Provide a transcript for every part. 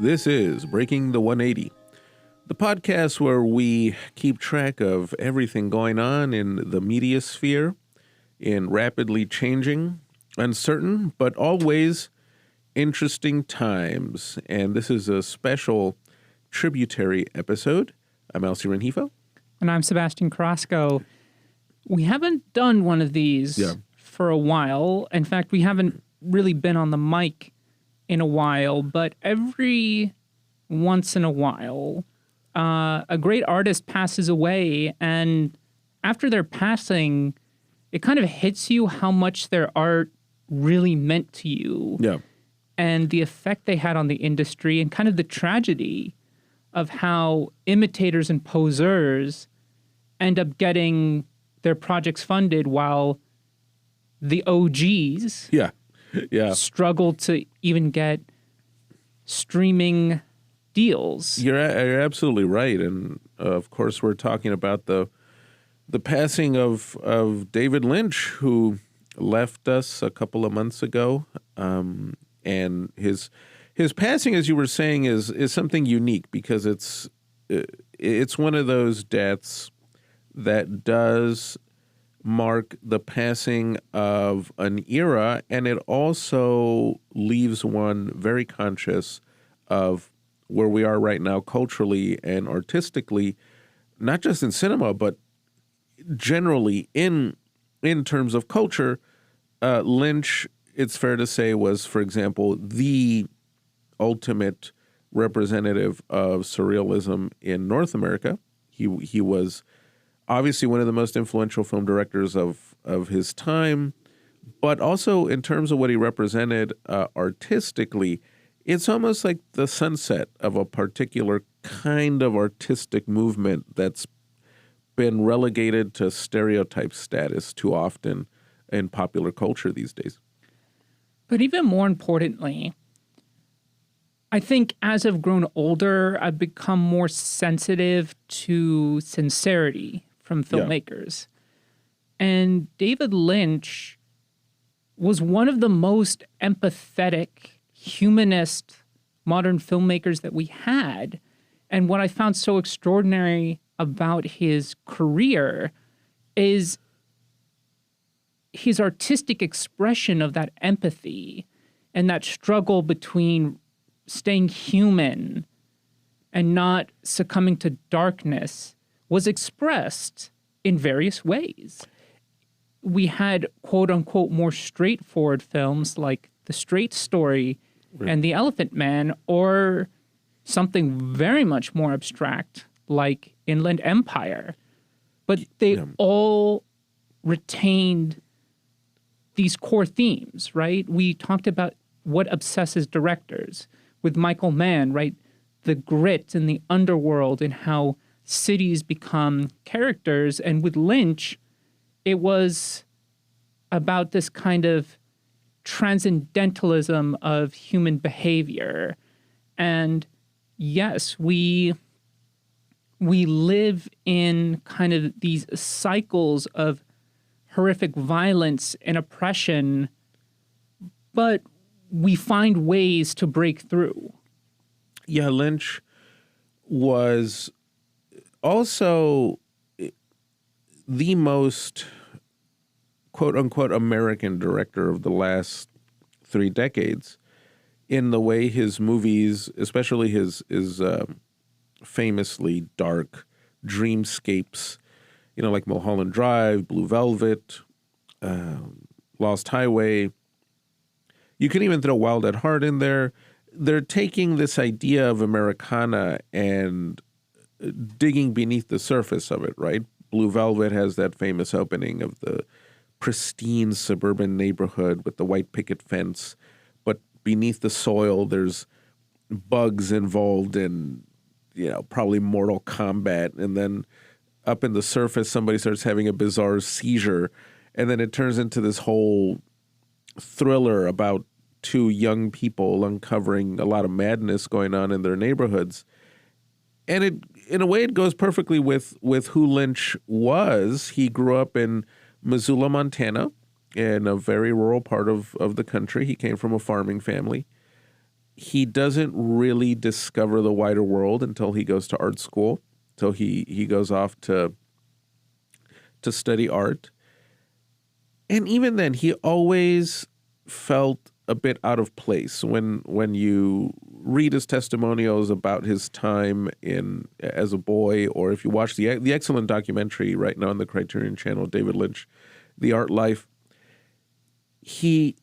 This is Breaking the 180, the podcast where we keep track of everything going on in the media sphere in rapidly changing, uncertain, but always interesting times. And this is a special tributary episode. I'm Elsie Renhefo. And I'm Sebastian Carrasco. We haven't done one of these for a while. In fact, we haven't really been on the mic in a while, but every once in a while, a great artist passes away, and after their passing, it kind of hits you how much their art really meant to you. Yeah. And the effect they had on the industry, and kind of the tragedy of how imitators and posers end up getting their projects funded while the OGs struggle to even get streaming deals. You're absolutely right. And of course, we're talking about the passing of David Lynch, who left us a couple of months ago. And his passing, as you were saying, is something unique because it's one of those deaths that does mark the passing of an era, and it also leaves one very conscious of where we are right now culturally and artistically, not just in cinema, but generally in terms of culture. Lynch, it's fair to say, was, for example, the ultimate representative of surrealism in North America. He was obviously one of the most influential film directors of his time, but also in terms of what he represented artistically, it's almost like the sunset of a particular kind of artistic movement that's been relegated to stereotype status too often in popular culture these days. But even more importantly, I think as I've grown older, I've become more sensitive to sincerity from filmmakers. Yeah. And David Lynch was one of the most empathetic, humanist modern filmmakers that we had. And what I found so extraordinary about his career is his artistic expression of that empathy and that struggle between staying human and not succumbing to darkness was expressed in various ways. We had, quote unquote, more straightforward films like The Straight Story and The Elephant Man, or something very much more abstract like Inland Empire. But they all retained these core themes, right? We talked about what obsesses directors with Michael Mann, right? The grit and the underworld and how cities become characters. And with Lynch, it was about this kind of transcendentalism of human behavior. And yes, we live in kind of these cycles of horrific violence and oppression, but we find ways to break through. Yeah, Lynch was also the most, quote-unquote, American director of the last 3 decades in the way his movies, especially his famously dark dreamscapes, like Mulholland Drive, Blue Velvet, Lost Highway. You can even throw Wild at Heart in there. They're taking this idea of Americana and digging beneath the surface of it, right? Blue Velvet has that famous opening of the pristine suburban neighborhood with the white picket fence, but beneath the soil, there's bugs involved in, probably mortal combat. And then up in the surface, somebody starts having a bizarre seizure. And then it turns into this whole thriller about two young people uncovering a lot of madness going on in their neighborhoods. And in a way, it goes perfectly with who Lynch was. He grew up in Missoula, Montana, in a very rural part of the country. He came from a farming family. He doesn't really discover the wider world until he goes to art school. So he goes off to study art. And even then, he always felt a bit out of place when you read his testimonials about his time as a boy, or if you watch the excellent documentary right now on the Criterion Channel, David Lynch, The Art Life. He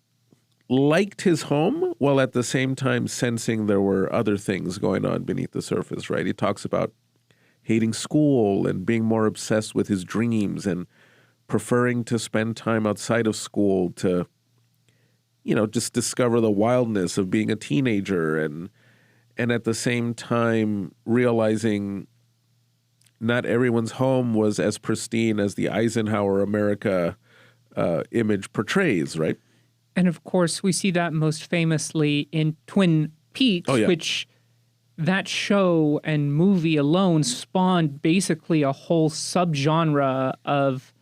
liked his home while at the same time sensing there were other things going on beneath the surface, right? He talks about hating school and being more obsessed with his dreams and preferring to spend time outside of school to, just discover the wildness of being a teenager, and at the same time realizing not everyone's home was as pristine as the Eisenhower America image portrays, right? And of course, we see that most famously in Twin Peaks, which that show and movie alone spawned basically a whole subgenre of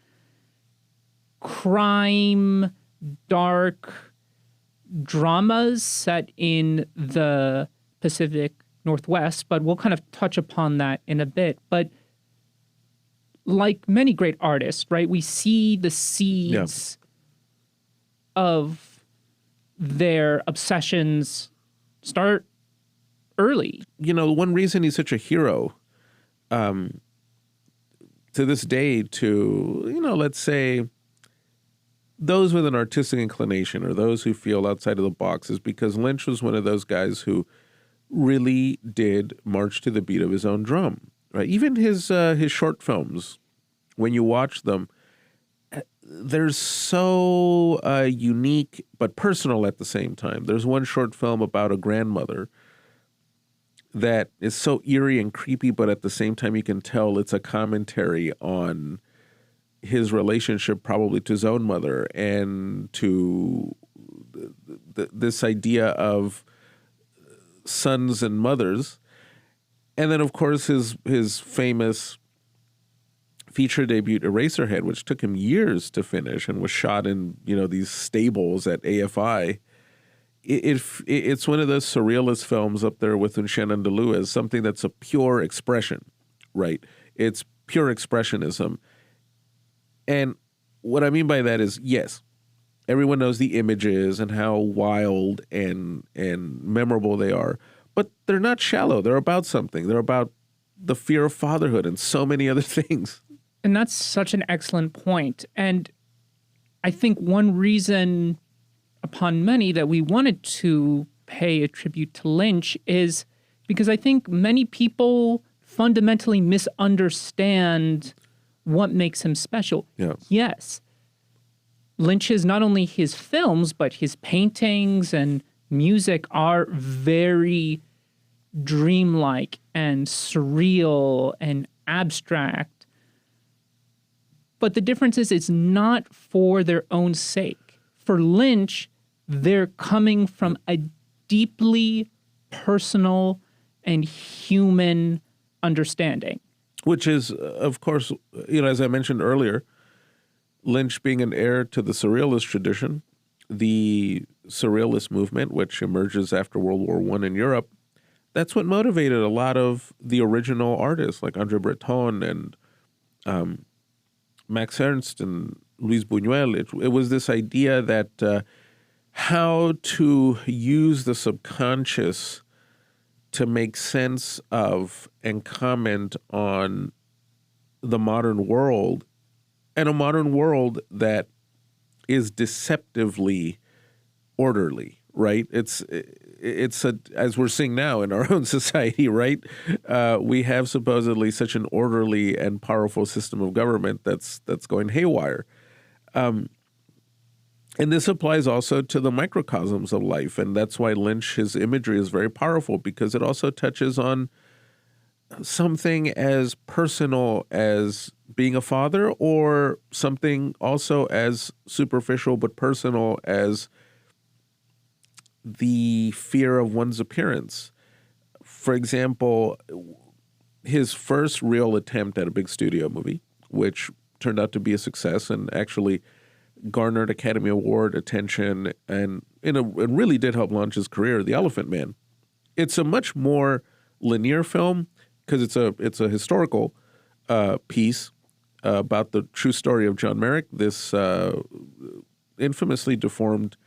crime, dark dramas set in the Pacific Northwest, but we'll kind of touch upon that in a bit. But like many great artists, right, we see the seeds of their obsessions start early. One reason he's such a hero to this day to, let's say, those with an artistic inclination or those who feel outside of the box is because Lynch was one of those guys who really did march to the beat of his own drum, right? Even his short films, when you watch them, they're so unique but personal at the same time. There's one short film about a grandmother that is so eerie and creepy, but at the same time you can tell it's a commentary on his relationship probably to his own mother and to this idea of sons and mothers. And then, of course, his famous feature debut, Eraserhead, which took him years to finish and was shot in, these stables at AFI. It's one of those surrealist films up there with Un Chien Andalou as something that's a pure expression, right? It's pure expressionism. And what I mean by that is, yes, everyone knows the images and how wild and memorable they are, but they're not shallow. They're about something. They're about the fear of fatherhood and so many other things. And that's such an excellent point. And I think one reason upon many that we wanted to pay a tribute to Lynch is because I think many people fundamentally misunderstand what makes him special. Yeah. Yes, Lynch's, not only his films, but his paintings and music are very dreamlike and surreal and abstract. But the difference is it's not for their own sake. For Lynch, they're coming from a deeply personal and human understanding. Which is, of course, as I mentioned earlier, Lynch being an heir to the surrealist tradition, the surrealist movement, which emerges after World War I in Europe, that's what motivated a lot of the original artists like André Breton and Max Ernst and Luis Buñuel. It was this idea that how to use the subconscious to make sense of and comment on the modern world, and a modern world that is deceptively orderly, right? It's as we're seeing now in our own society, right? We have supposedly such an orderly and powerful system of government that's going haywire. And this applies also to the microcosms of life. And that's why Lynch, his imagery is very powerful, because it also touches on something as personal as being a father, or something also as superficial but personal as the fear of one's appearance. For example, his first real attempt at a big studio movie, which turned out to be a success and actually garnered Academy Award attention and it really did help launch his career, The Elephant Man. It's a much more linear film because it's a historical piece about the true story of John Merrick, this infamously deformed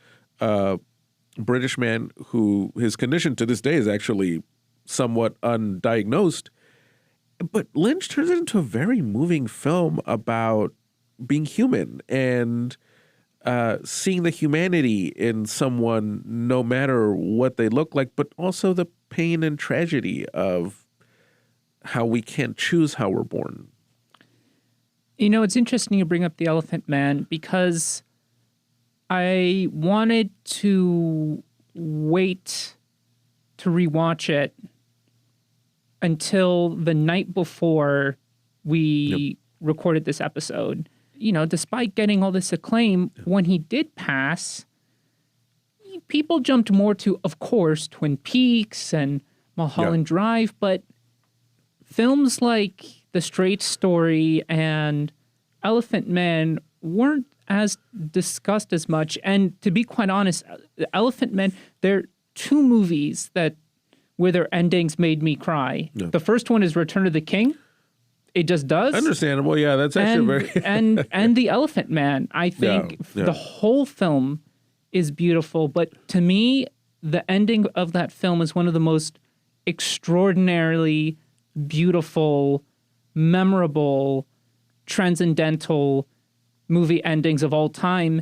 British man who his condition to this day is actually somewhat undiagnosed. But Lynch turns it into a very moving film about being human and seeing the humanity in someone no matter what they look like, but also the pain and tragedy of how we can't choose how we're born. You know, it's interesting you bring up The Elephant Man because I wanted to wait to rewatch it until the night before we recorded this episode. You know, despite getting all this acclaim, when he did pass, people jumped more to, of course, Twin Peaks and Mulholland Drive, but films like The Straight Story and Elephant Man weren't as discussed as much. And to be quite honest, Elephant Man, there are two movies where their endings made me cry. Yeah. The first one is Return of the King. It just does. Understandable, yeah. That's actually very and The Elephant Man. I think the whole film is beautiful, but to me, the ending of that film is one of the most extraordinarily beautiful, memorable, transcendental movie endings of all time.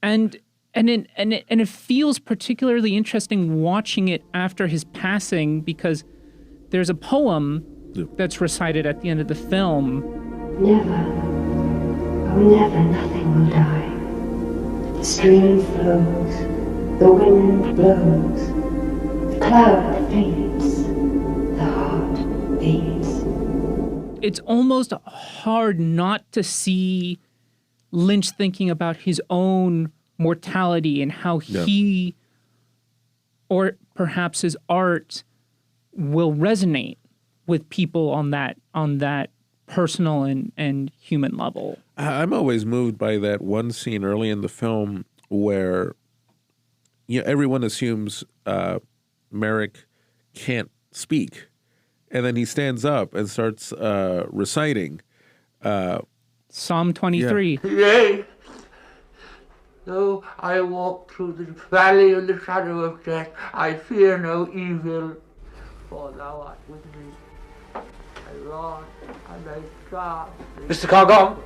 And it feels particularly interesting watching it after his passing because there's a poem that's recited at the end of the film. Never, oh never, nothing will die. The stream flows, the wind blows, the cloud fades, the heart beats. It's almost hard not to see Lynch thinking about his own mortality and how he, or perhaps his art, will resonate with people on that personal and human level. I'm always moved by that one scene early in the film where everyone assumes Merrick can't speak. And then he stands up and starts reciting. Psalm 23. Yea, though I walk through the valley of the shadow of death, I fear no evil, for thou art with me. Thy rod and thy staff. Mr. Cargon?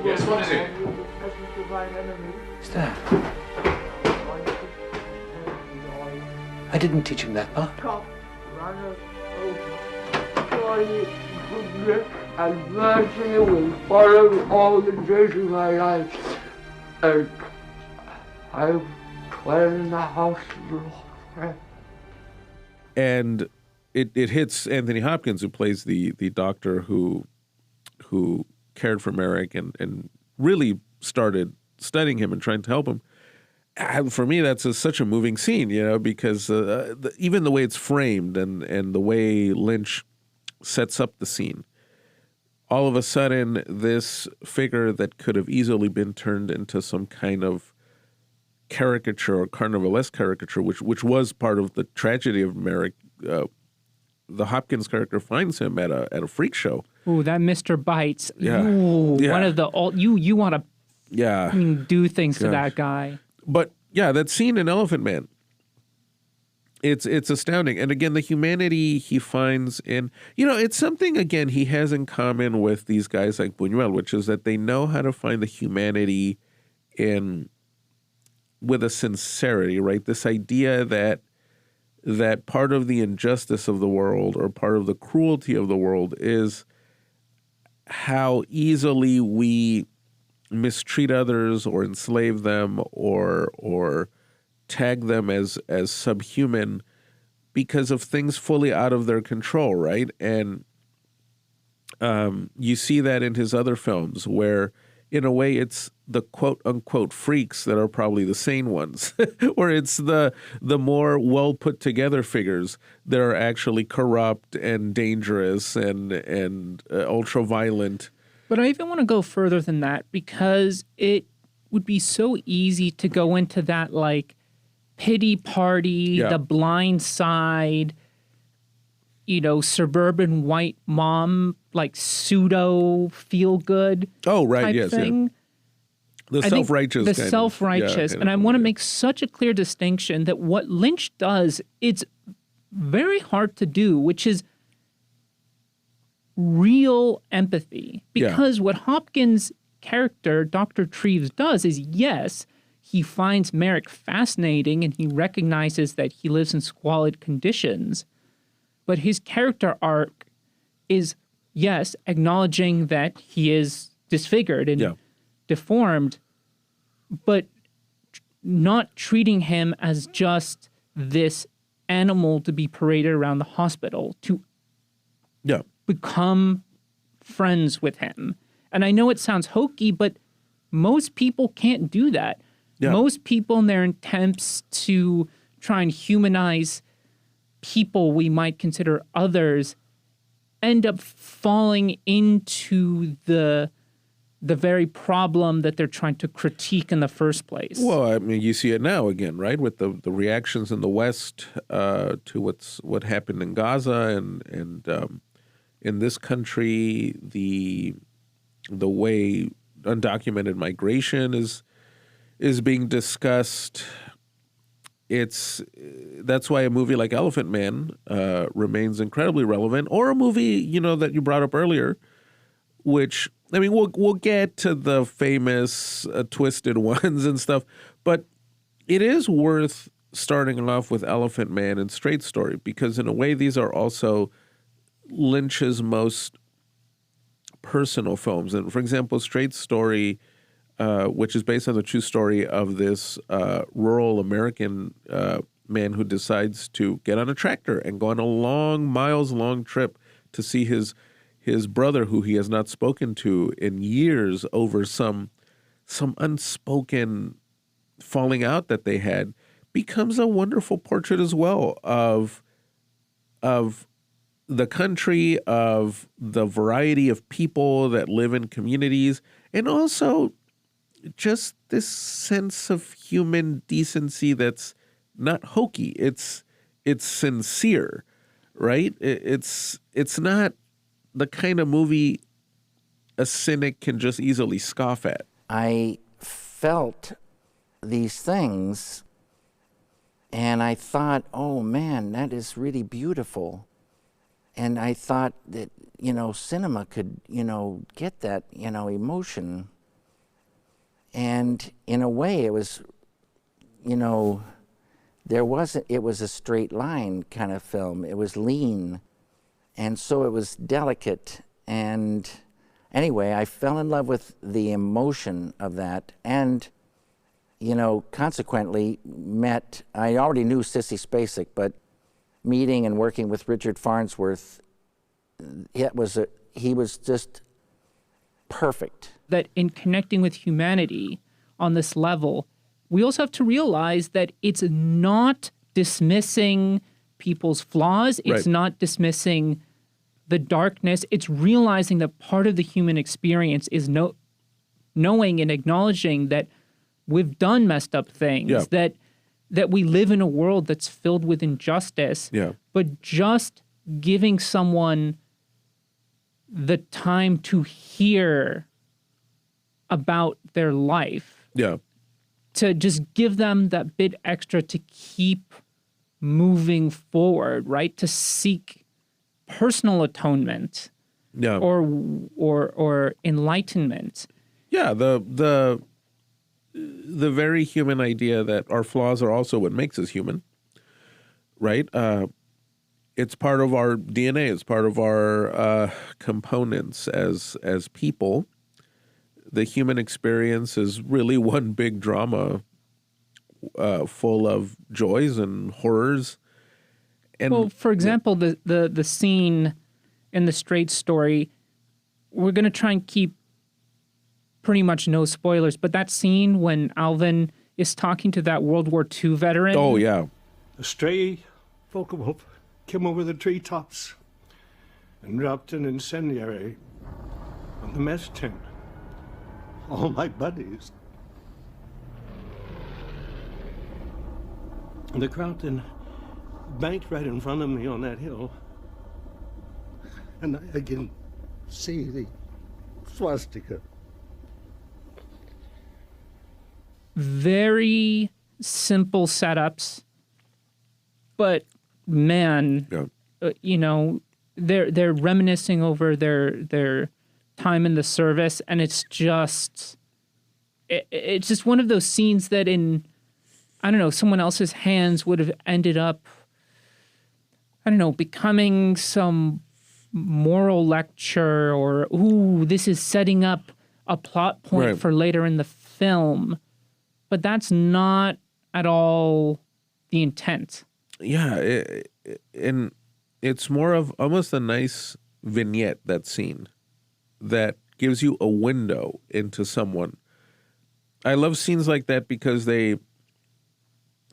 Yes, what is it? What's that? I didn't teach him that part. Top runneth over. Surely goodness and mercy will follow all the days of my life. And I will dwell in the house of the Lord. And it hits Anthony Hopkins, who plays the doctor who cared for Merrick and really started studying him and trying to help him. And for me, that's such a moving scene, because even the way it's framed and the way Lynch sets up the scene, all of a sudden, this figure that could have easily been turned into some kind of caricature or carnivalesque caricature, which was part of the tragedy of Merrick. The Hopkins character finds him at a freak show. Ooh, that Mr. Bites. Yeah. Ooh, Yeah. one of the you want to do things to Gosh. that guy. But yeah, that scene in Elephant Man, it's astounding. And again, the humanity he finds in, it's something, again, he has in common with these guys like Buñuel, which is that they know how to find the humanity with a sincerity, right? This idea that part of the injustice of the world or part of the cruelty of the world is how easily we mistreat others or enslave them or tag them as subhuman because of things fully out of their control, right? And you see that in his other films where, in a way, it's the quote-unquote freaks that are probably the sane ones, or it's the more well-put-together figures that are actually corrupt and dangerous and ultra-violent. But I even want to go further than that, because it would be so easy to go into that, like, pity party, Yeah. The Blind Side, suburban white mom, like pseudo feel good Oh, right, type yes, thing. yeah. The I think self-righteous the kind of- self-righteous. yeah, And I want to make such a clear distinction that what Lynch does, it's very hard to do, which is real empathy. Yeah. Because what Hopkins' character, Dr. Treves, does is, yes, he finds Merrick fascinating and he recognizes that he lives in squalid conditions. But his character arc is, yes, acknowledging that he is disfigured and Yeah. deformed, but not treating him as just this animal to be paraded around the hospital, to Yeah. become friends with him. And I know it sounds hokey, but most people can't do that. Yeah. Most people, in their attempts to try and humanize people we might consider others, end up falling into the very problem that they're trying to critique in the first place. Well, I mean, you see it now again, right? With the reactions in the West to what happened in Gaza and in this country, the way undocumented migration is being discussed. That's why a movie like Elephant Man remains incredibly relevant, or a movie that you brought up earlier, which, I mean, we'll get to the famous twisted ones and stuff, but it is worth starting off with Elephant Man and Straight Story, because in a way these are also Lynch's most personal films. And for example, Straight Story, which is based on the true story of this rural American man who decides to get on a tractor and go on a miles-long trip to see his brother, who he has not spoken to in years, over some unspoken falling out that they had, becomes a wonderful portrait as well of the country, of the variety of people that live in communities, and also just this sense of human decency that's not hokey. It's sincere, right? It's not the kind of movie a cynic can just easily scoff at. I felt these things and I thought, oh man, that is really beautiful. And I thought that, cinema could, get that, emotion. And in a way it was, it was a straight line kind of film. It was lean. And so it was delicate. And anyway, I fell in love with the emotion of that. And, consequently I already knew Sissy Spacek, but meeting and working with Richard Farnsworth, he was just perfect. That in connecting with humanity on this level, we also have to realize that it's not dismissing people's flaws. It's Right. not dismissing the darkness. It's realizing that part of the human experience is knowing and acknowledging that we've done messed up things, Yeah. that we live in a world that's filled with injustice, Yeah. but just giving someone the time to hear about their life, Yeah. to just give them that bit extra to keep moving forward, right? To seek personal atonement Yeah. or enlightenment. Yeah, the very human idea that our flaws are also what makes us human, right? it's part of our DNA. It's part of our components as people. The human experience is really one big drama, full of joys and horrors. And well, for example, the scene in the Straight story, we're going to try and keep pretty much no spoilers, but that scene when Alvin is talking to that World War II veteran. Oh, yeah. A stray Focke-Wulf came over the treetops and dropped an incendiary on the mess tent. All my buddies. The crowd then banked right in front of me on that hill, and I can see the swastika. Very simple setups, but man, you know, they're reminiscing over their time in the service, and it's just one of those scenes that in, I don't know, someone else's hands would have ended up, I don't know, becoming some moral lecture or, ooh, this is setting up a plot point Right. for later in the film. But that's not at all the intent. Yeah, and it's more of almost a nice vignette, that scene, that gives you a window into someone. I love scenes like that because they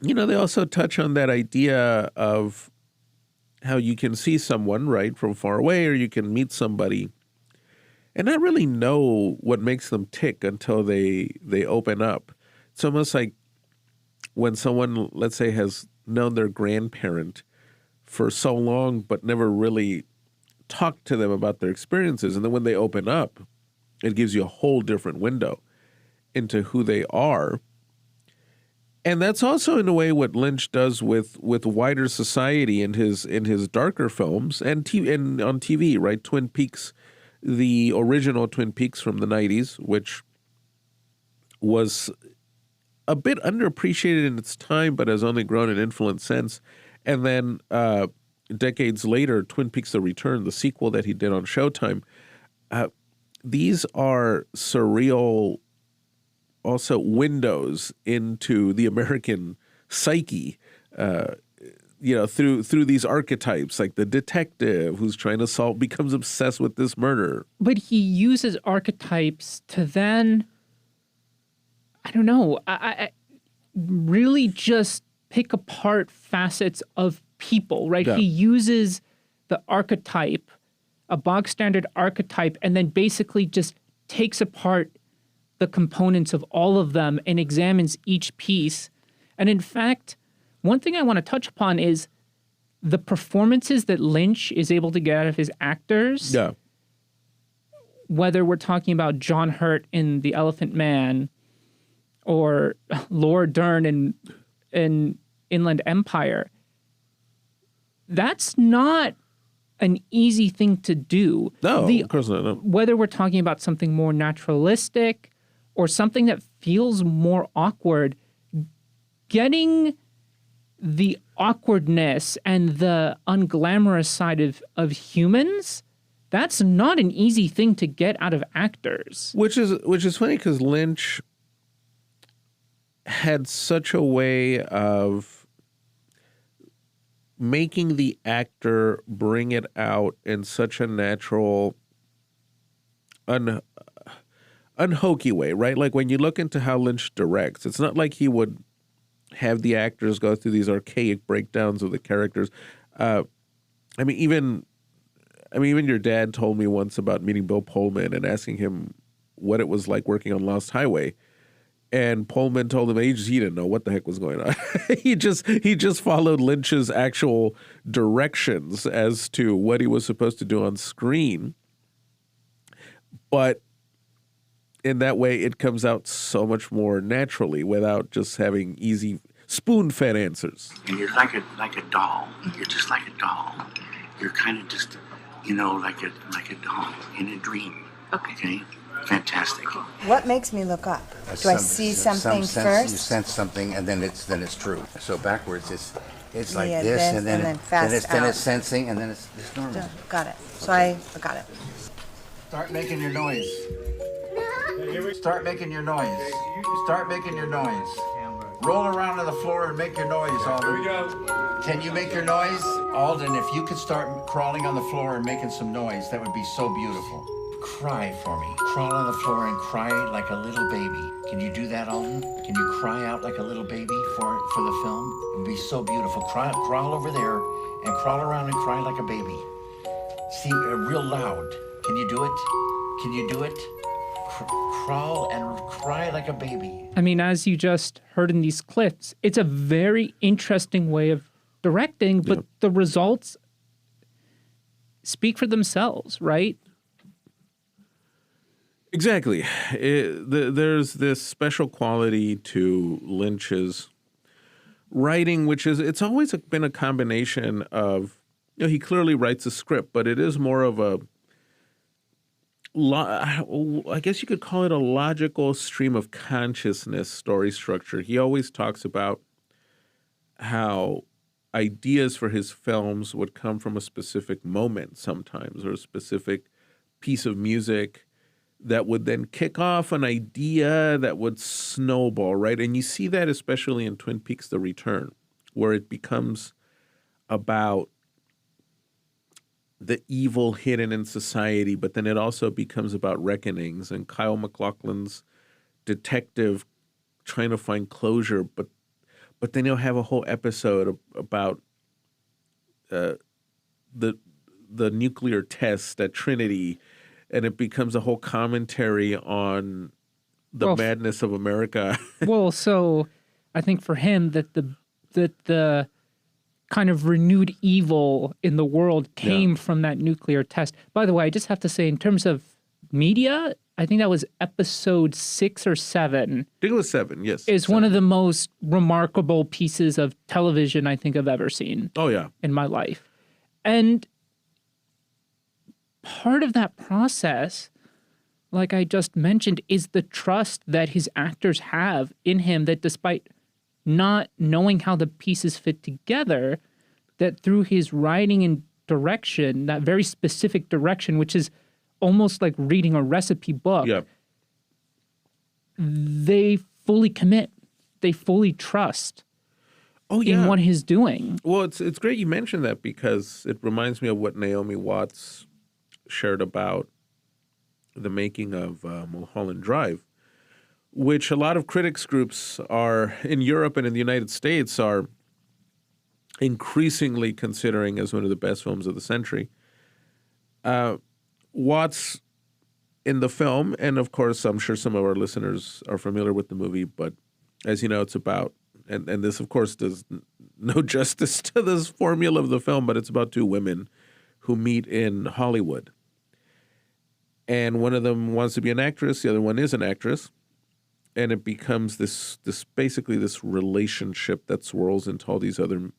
also touch on that idea of how you can see someone, right, from far away, or you can meet somebody and not really know what makes them tick until they open up. It's almost like when someone, let's say, has known their grandparent for so long but never really talked to them about their experiences, and then when they open up, it gives you a whole different window into who they are. And that's also, in a way, what Lynch does with wider society in his darker films and on TV, right? Twin Peaks, the original Twin Peaks from the 90s, which was a bit underappreciated in its time, but has only grown in influence since. And then decades later, Twin Peaks: The Return, the sequel that he did on Showtime. These are surreal, also windows into the American psyche, through these archetypes, like the detective who's trying to becomes obsessed with this murder. But he uses archetypes to then, I don't know, I really just pick apart facets of people, right? Yeah. He uses the archetype, a bog standard archetype, and then basically just takes apart the components of all of them and examines each piece. And in fact, one thing I want to touch upon is the performances that Lynch is able to get out of his actors. Yeah. Whether we're talking about John Hurt in The Elephant Man or Laura Dern in Inland Empire, that's not an easy thing to do. No, of course not. No. Whether we're talking about something more naturalistic or something that feels more awkward, getting the awkwardness and the unglamorous side of humans, that's not an easy thing to get out of actors. Which is funny because Lynch had such a way of making the actor bring it out in such a natural, unhokey way, right? Like when you look into how Lynch directs, it's not like he would have the actors go through these archaic breakdowns of the characters. Even your dad told me once about meeting Bill Pullman and asking him what it was like working on Lost Highway. And Pullman told him he didn't know what the heck was going on. he just followed Lynch's actual directions as to what he was supposed to do on screen. But in that way, it comes out so much more naturally without just having easy spoon-fed answers. And you're like a doll. You're just like a doll. You're kind of just, like a doll in a dream. Okay? Fantastic. What makes me look up? Do I see something some sense, first? You sense something, and then it's true. So backwards, It's like Yeah, this, and then fast then out. it's sensing, and then it's normal. Got it. So I got it. Start making your noise. Start making your noise. Start making your noise. Roll around on the floor and make your noise, Alden. Can you make your noise? Alden, if you could start crawling on the floor and making some noise, that would be so beautiful. Cry for me. Crawl on the floor and cry like a little baby. Can you do that, Alden? Can you cry out like a little baby for the film? It would be so beautiful. Crawl over there and crawl around and cry like a baby. See, real loud. Can you do it? Can you do it? Crawl and cry like a baby. I mean, as you just heard in these clips, it's a very interesting way of directing, but the results speak for themselves, right? Exactly. There's this special quality to Lynch's writing, which is, it's always been a combination of, he clearly writes a script, but it is more of a, I guess you could call it a logical stream of consciousness story structure. He always talks about how ideas for his films would come from a specific moment sometimes, or a specific piece of music that would then kick off an idea that would snowball, right? And you see that especially in Twin Peaks: The Return, where it becomes about the evil hidden in society, but then it also becomes about reckonings and Kyle MacLachlan's detective trying to find closure, but then he'll have a whole episode about the nuclear test at Trinity, and it becomes a whole commentary on the madness of America. Well, so I think for him that the kind of renewed evil in the world came from that nuclear test. By the way, I just have to say, in terms of media, I think that was episode 6 or 7. I think it was 7, yes. Is 7. One of the most remarkable pieces of television I think I've ever seen. Oh, yeah. In my life. And part of that process, like I just mentioned, is the trust that his actors have in him, that despite not knowing how the pieces fit together, that through his writing and direction, that very specific direction, which is almost like reading a recipe book, they fully commit. They fully trust in what he's doing. Well, it's great you mentioned that, because it reminds me of what Naomi Watts shared about the making of Mulholland Drive, which a lot of critics groups are in Europe and in the United States are increasingly considering as one of the best films of the century. Watts in the film, and of course I'm sure some of our listeners are familiar with the movie, but as you know, it's about, and this of course does no justice to this formula of the film, but it's about two women who meet in Hollywood. And one of them wants to be an actress, the other one is an actress. And it becomes this basically this relationship that swirls into all these other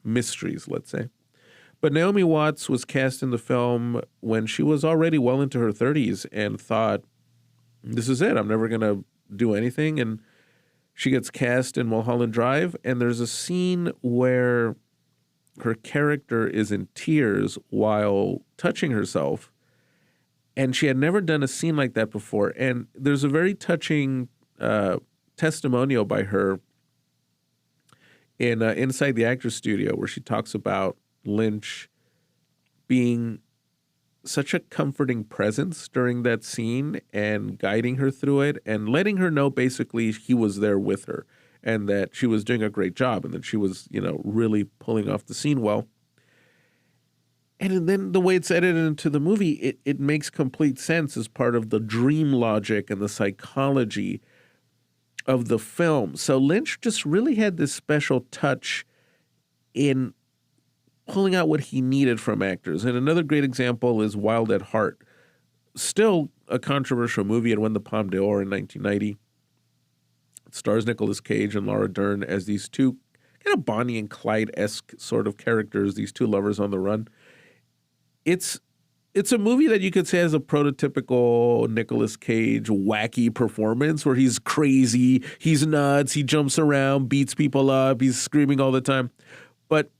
mysteries, let's say. But Naomi Watts was cast in the film when she was already well into her 30s and thought, this is it, I'm never going to do anything. And she gets cast in Mulholland Drive, and there's a scene where her character is in tears while touching herself. And she had never done a scene like that before. And there's a very touching testimonial by her in Inside the Actors Studio, where she talks about Lynch being such a comforting presence during that scene and guiding her through it and letting her know basically he was there with her and that she was doing a great job and that she was, really pulling off the scene well. And then the way it's edited into the movie, it makes complete sense as part of the dream logic and the psychology of the film. So Lynch just really had this special touch in pulling out what he needed from actors. And another great example is Wild at Heart. Still a controversial movie. It won the Palme d'Or in 1990. It stars Nicolas Cage and Laura Dern as these two kind of Bonnie and Clyde-esque sort of characters, these two lovers on the run. It's a movie that you could say has a prototypical Nicolas Cage wacky performance where he's crazy, he's nuts, he jumps around, beats people up, he's screaming all the time. But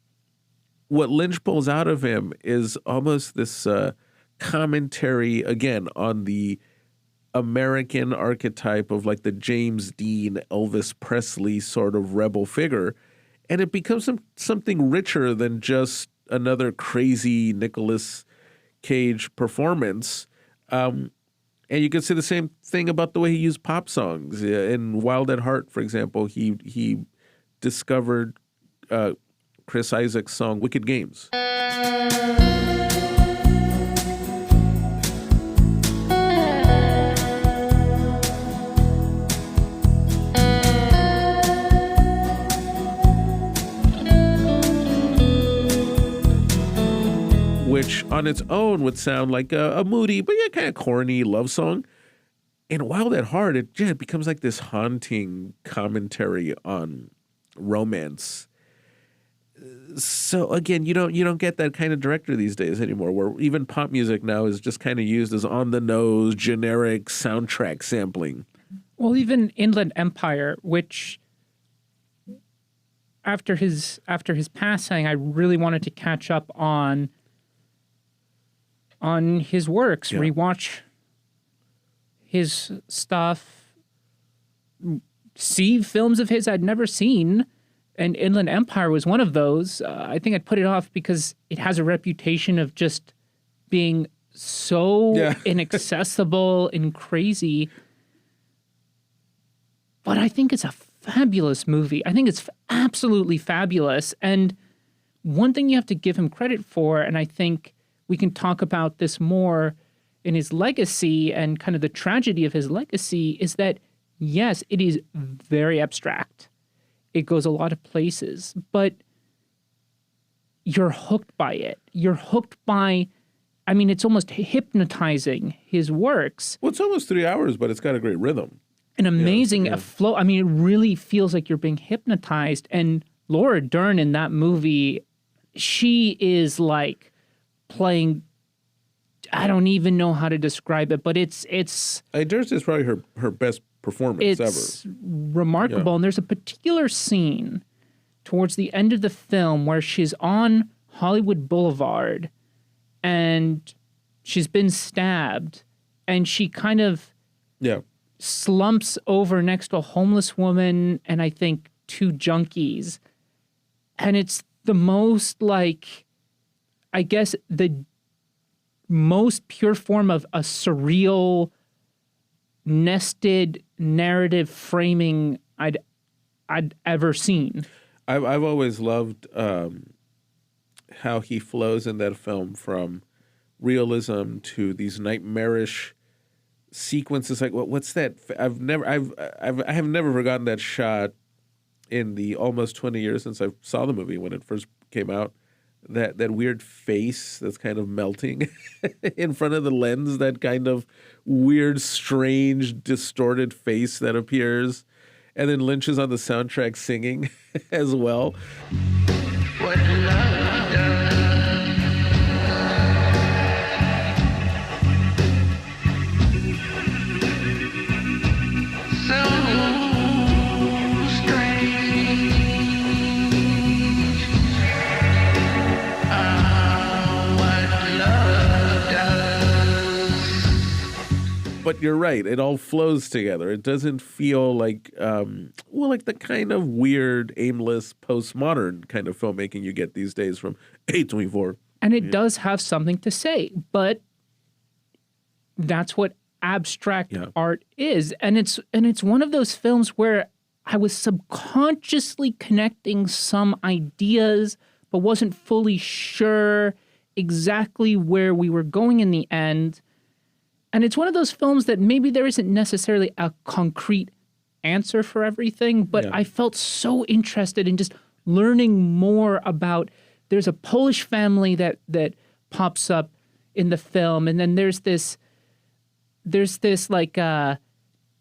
what Lynch pulls out of him is almost this commentary, again, on the American archetype of like the James Dean, Elvis Presley sort of rebel figure. And it becomes something richer than just another crazy Nicolas Cage performance. And you can say the same thing about the way he used pop songs. In Wild at Heart, for example, he discovered Chris Isaak's song Wicked Games. Which on its own would sound like a moody, but yeah, kind of corny love song. And Wild at Heart, it becomes like this haunting commentary on romance. So again, you don't get that kind of director these days anymore, where even pop music now is just kind of used as on the nose, generic soundtrack sampling. Well, even Inland Empire, which after his passing, I really wanted to catch up on his works, rewatch his stuff, see films of his I'd never seen, and Inland Empire was one of those. I think I'd put it off because it has a reputation of just being so inaccessible and crazy. But I think it's a fabulous movie. I think it's absolutely fabulous. And one thing you have to give him credit for, and I think we can talk about this more in his legacy and kind of the tragedy of his legacy, is that, yes, it is very abstract. It goes a lot of places, but you're hooked by it. You're hooked by, I mean, it's almost hypnotizing, his works. Well, it's almost 3 hours, but it's got a great rhythm. An amazing flow. I mean, it really feels like you're being hypnotized. And Laura Dern in that movie, she is like playing, I don't even know how to describe it, but it's Durst is probably her best performance it's ever. Remarkable. Yeah. And there's a particular scene towards the end of the film where she's on Hollywood Boulevard and she's been stabbed and she kind of slumps over next to a homeless woman and I think 2 junkies. And it's the most like, I guess, the most pure form of a surreal, nested narrative framing I'd ever seen. I've always loved how he flows in that film from realism to these nightmarish sequences. Like what's that? I have never forgotten that shot in the almost 20 years since I saw the movie when it first came out. That weird face that's kind of melting in front of the lens, that kind of weird, strange, distorted face that appears. And then Lynch is on the soundtrack singing as well. What love does. So strange. What love does. But you're right. It all flows together. It doesn't feel like, like the kind of weird, aimless, postmodern kind of filmmaking you get these days from A24. And it does have something to say, but that's what abstract art is. And it's one of those films where I was subconsciously connecting some ideas, but wasn't fully sure exactly where we were going in the end. And it's one of those films that maybe there isn't necessarily a concrete answer for everything, but I felt so interested in just learning more about, there's a Polish family that pops up in the film, and then there's this like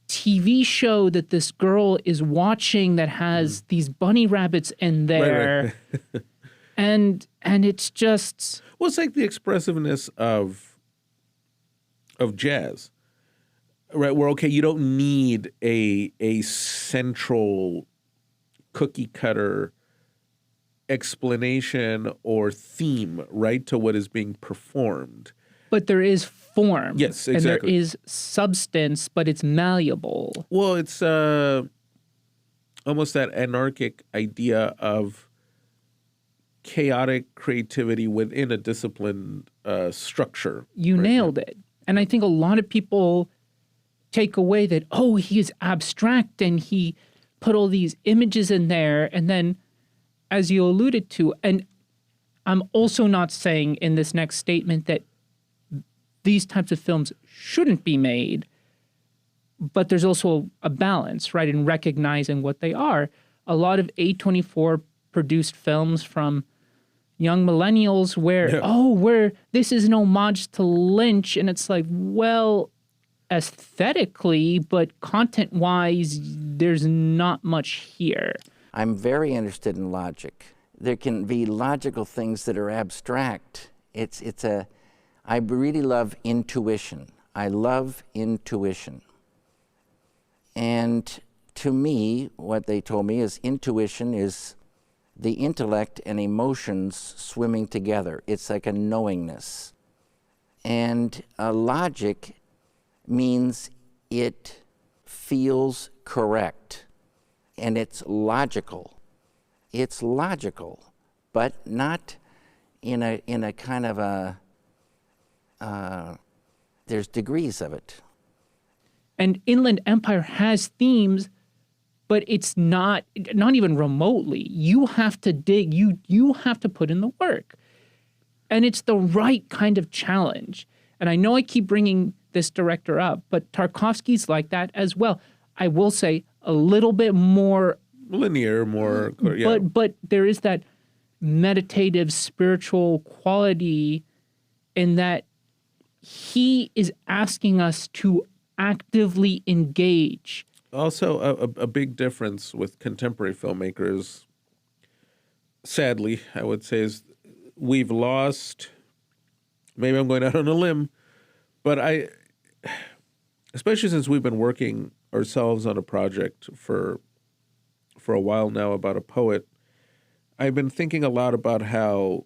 TV show that this girl is watching that has these bunny rabbits in there. Right. and it's just, well, it's like the expressiveness of jazz, right? Where, okay, you don't need a central cookie cutter explanation or theme, right, to what is being performed. But there is form. Yes, And exactly. there is substance, but it's malleable. Well, it's almost that anarchic idea of chaotic creativity within a disciplined structure. You nailed it. And I think a lot of people take away that, oh, he is abstract and he put all these images in there. And then, as you alluded to, and I'm also not saying in this next statement that these types of films shouldn't be made, but there's also a balance, right, in recognizing what they are. A lot of A24 produced films from young millennials where this is an homage to Lynch, and it's like, well, aesthetically, but content-wise, there's not much here. I'm very interested in logic. There can be logical things that are abstract. I really love intuition. I love intuition. And to me, what they told me is intuition is the intellect and emotions swimming together. It's like a knowingness. And logic means it feels correct. And it's logical. It's logical, but not in a kind of a, there's degrees of it. And Inland Empire has themes, but it's not even remotely. You have to dig, you have to put in the work. And it's the right kind of challenge. And I know I keep bringing this director up, but Tarkovsky's like that as well. I will say a little bit more linear, more, yeah. But there is that meditative, spiritual quality in that he is asking us to actively engage. Also, a big difference with contemporary filmmakers, sadly, I would say, is we've lost, maybe I'm going out on a limb, but especially since we've been working ourselves on a project for a while now about a poet, I've been thinking a lot about how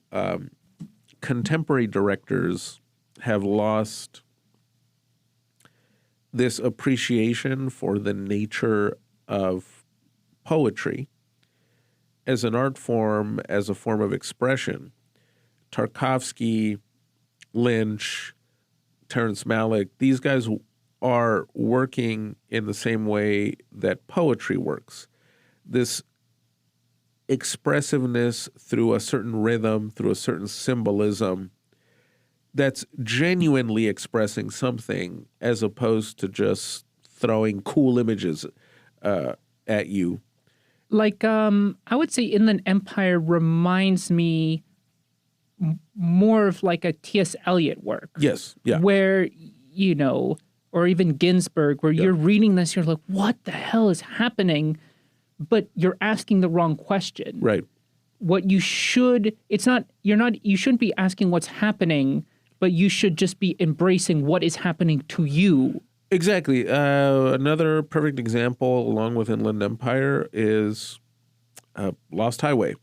contemporary directors have lost this appreciation for the nature of poetry as an art form, as a form of expression. Tarkovsky, Lynch, Terrence Malick, these guys are working in the same way that poetry works. This expressiveness through a certain rhythm, through a certain symbolism, that's genuinely expressing something as opposed to just throwing cool images at you. Like, I would say Inland Empire reminds me more of like a T.S. Eliot work. Yes, yeah. Where, you know, or even Ginsberg, where you're reading this, you're like, what the hell is happening? But you're asking the wrong question. Right. What you should, you shouldn't be asking what's happening, but you should just be embracing what is happening to you. Exactly. Another perfect example, along with Inland Empire, is Lost Highway,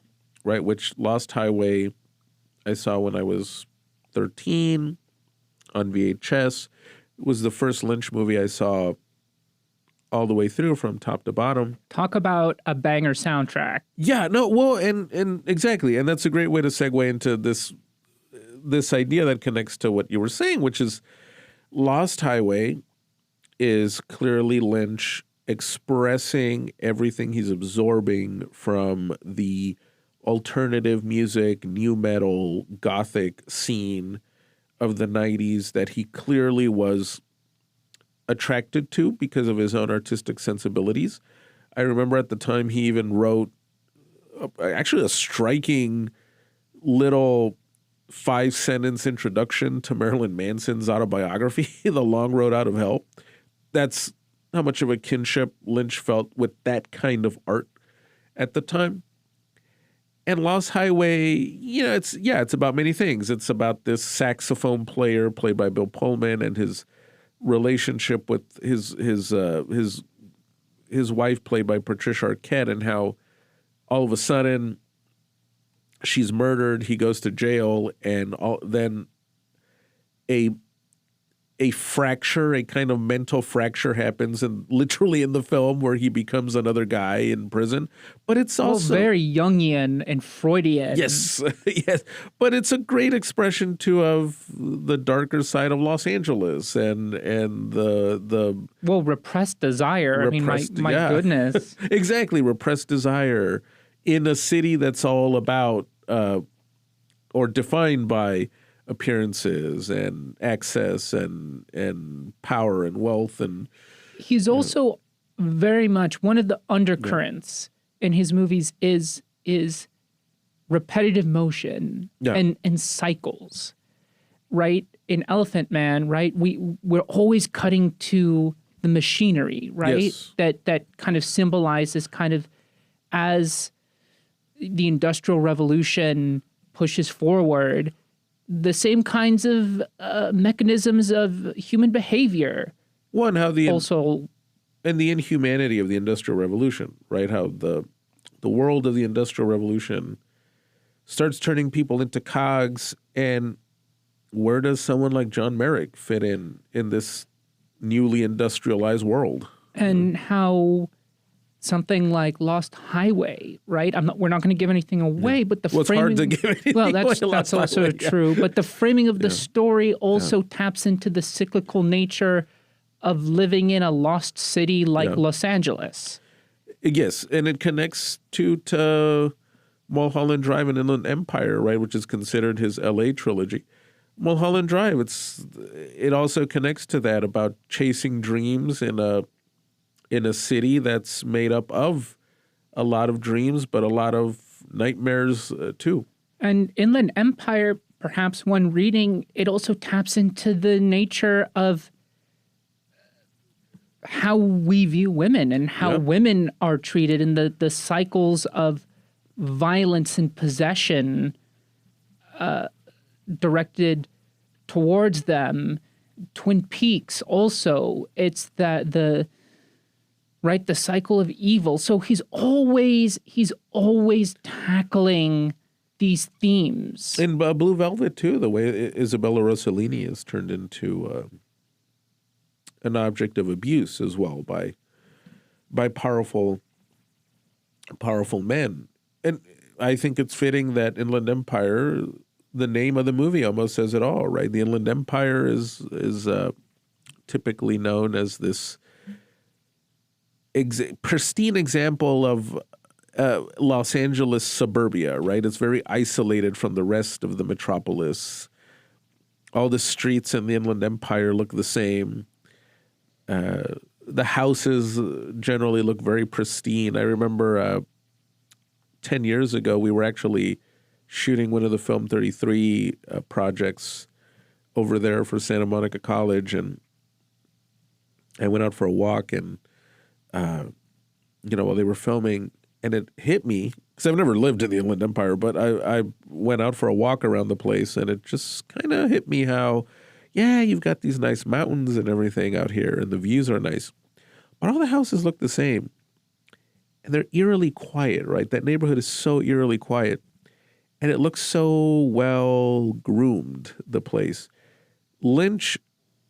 right? Which Lost Highway I saw when I was 13 on VHS. It was the first Lynch movie I saw all the way through from top to bottom. Talk about a banger soundtrack. Yeah, no, well, and exactly. And that's a great way to segue into this idea that connects to what you were saying, which is Lost Highway is clearly Lynch expressing everything he's absorbing from the alternative music, new metal, gothic scene of the 90s that he clearly was attracted to because of his own artistic sensibilities. I remember at the time he even wrote actually a striking little 5-sentence introduction to Marilyn Manson's autobiography, The Long Road Out of Hell. That's how much of a kinship Lynch felt with that kind of art at the time. And Lost Highway, you know, it's about many things. It's about this saxophone player played by Bill Pullman and his relationship with his wife played by Patricia Arquette, and how all of a sudden she's murdered. He goes to jail, and then a fracture, a kind of mental fracture happens, and literally in the film where he becomes another guy in prison. But it's also very Jungian and Freudian. Yes, yes. But it's a great expression too of the darker side of Los Angeles and the repressed desire. My goodness. Exactly, repressed desire in a city that's all about or defined by appearances and access and power and wealth. And he's also very much one of the undercurrents in his movies is repetitive motion and cycles, right? In Elephant Man, right? We're always cutting to the machinery, right? Yes. That kind of symbolizes kind of as the Industrial Revolution pushes forward, the same kinds of mechanisms of human behavior. One, how the also and the inhumanity of the Industrial Revolution, right? How the world of the Industrial Revolution starts turning people into cogs, and where does someone like John Merrick fit in this newly industrialized world? And how something like Lost Highway, right? We're not going to give anything away, but the framing. It's hard to give anything well, away. That's also true. But the framing of the story also taps into the cyclical nature of living in a lost city like Los Angeles. Yes, and it connects to Mulholland Drive and Inland Empire, right, which is considered his L.A. trilogy. Mulholland Drive, it also connects to that about chasing dreams in a city that's made up of a lot of dreams, but a lot of nightmares too. And Inland Empire, perhaps one reading, it also taps into the nature of how we view women and how women are treated in the cycles of violence and possession directed towards them. Twin Peaks also, it's the cycle of evil. So he's always tackling these themes. In Blue Velvet too, the way Isabella Rossellini is turned into an object of abuse as well by powerful men. And I think it's fitting that Inland Empire, the name of the movie almost says it all, right? The Inland Empire is typically known as this pristine example of Los Angeles suburbia, right? It's very isolated from the rest of the metropolis. All the streets in the Inland Empire look the same. The houses generally look very pristine. I remember 10 years ago, we were actually shooting one of the Film 33 projects over there for Santa Monica College, and I went out for a walk, and while they were filming, and it hit me, because I've never lived in the Inland Empire, but I went out for a walk around the place, and it just kind of hit me how, you've got these nice mountains and everything out here, and the views are nice, but all the houses look the same, and they're eerily quiet, right? That neighborhood is so eerily quiet, and it looks so well groomed, the place. Lynch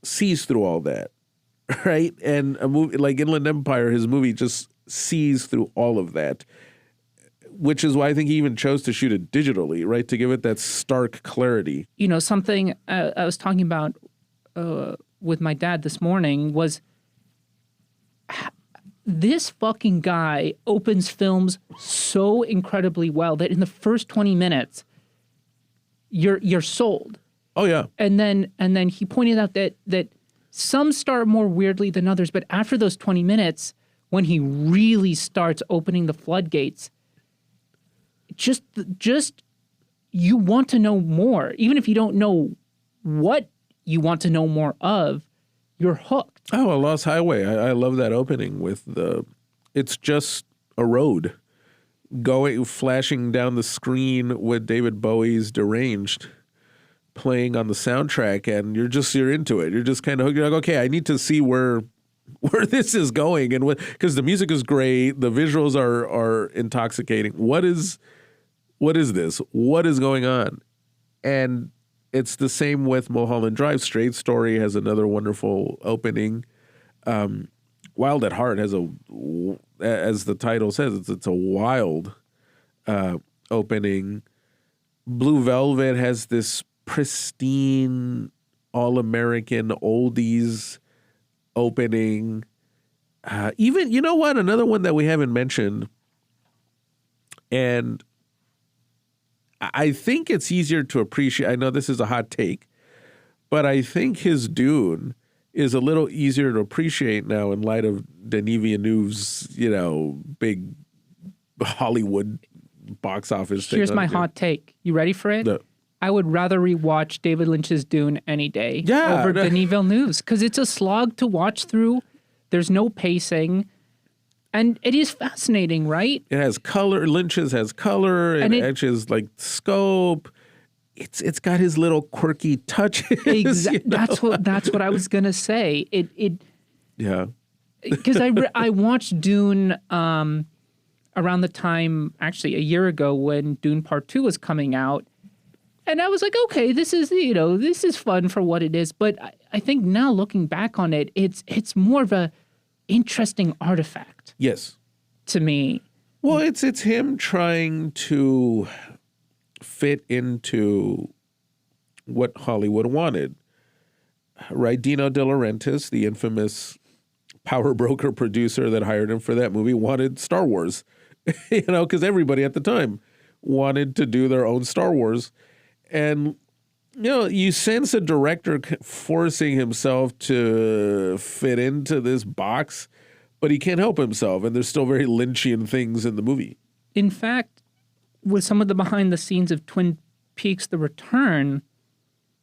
sees through all that, right? And a movie like Inland Empire, his movie just sees through all of that, which is why I think he even chose to shoot it digitally, right? To give it that stark clarity. Something I was talking about with my dad this morning was this fucking guy opens films so incredibly well that in the first 20 minutes, you're sold. Oh yeah. And then he pointed out that some start more weirdly than others, but after those 20 minutes, when he really starts opening the floodgates, just you want to know more. Even if you don't know what you want to know more of, you're hooked. Oh, a Lost Highway. I love that opening with it's just a road flashing down the screen with David Bowie's Deranged playing on the soundtrack, and you're into it. You're just kind of hooked. You're like, okay, I need to see where this is going, and because the music is great, the visuals are intoxicating. What is what is this? What is going on? And it's the same with Mulholland Drive. Straight Story has another wonderful opening. Wild at Heart has as the title says, it's a wild opening. Blue Velvet has this pristine, all-American oldies opening. Even, you know what? Another one that we haven't mentioned, and I think it's easier to appreciate. I know this is a hot take, but I think his Dune is a little easier to appreciate now in light of Denis Villeneuve's, big Hollywood box office thing. Here's my hot take. You ready for it? No. I would rather rewatch David Lynch's Dune any day over no. Denis Villeneuve's because it's a slog to watch through. There's no pacing. And it is fascinating, right? It has color. Lynch's has color. It etches like scope. It's got his little quirky touches. That's what I was gonna say. Yeah. Because I watched Dune around the time, actually a year ago, when Dune Part 2 was coming out, and I was like, okay, this is fun for what it is. But I think now looking back on it, it's more of a interesting artifact. Yes. To me. Well, it's him trying to fit into what Hollywood wanted, right? Dino De Laurentiis, the infamous power broker producer that hired him for that movie, wanted Star Wars, because everybody at the time wanted to do their own Star Wars. And, you sense a director forcing himself to fit into this box, but he can't help himself. And there's still very Lynchian things in the movie. In fact, with some of the behind the scenes of Twin Peaks: The Return,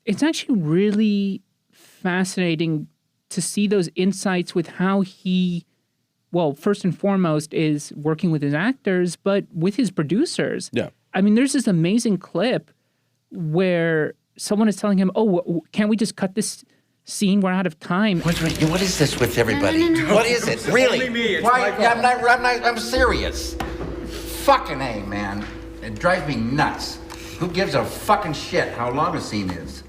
it's actually really fascinating to see those insights with how he, well, first and foremost is working with his actors, but with his producers. Yeah. I mean, there's this amazing clip where someone is telling him, oh, can't we just cut this scene? We're out of time. What is this with everybody? No. What is it? Really? Only me. It's Why? my fault. I'm serious. Fucking A, man. It drives me nuts. Who gives a fucking shit how long a scene is?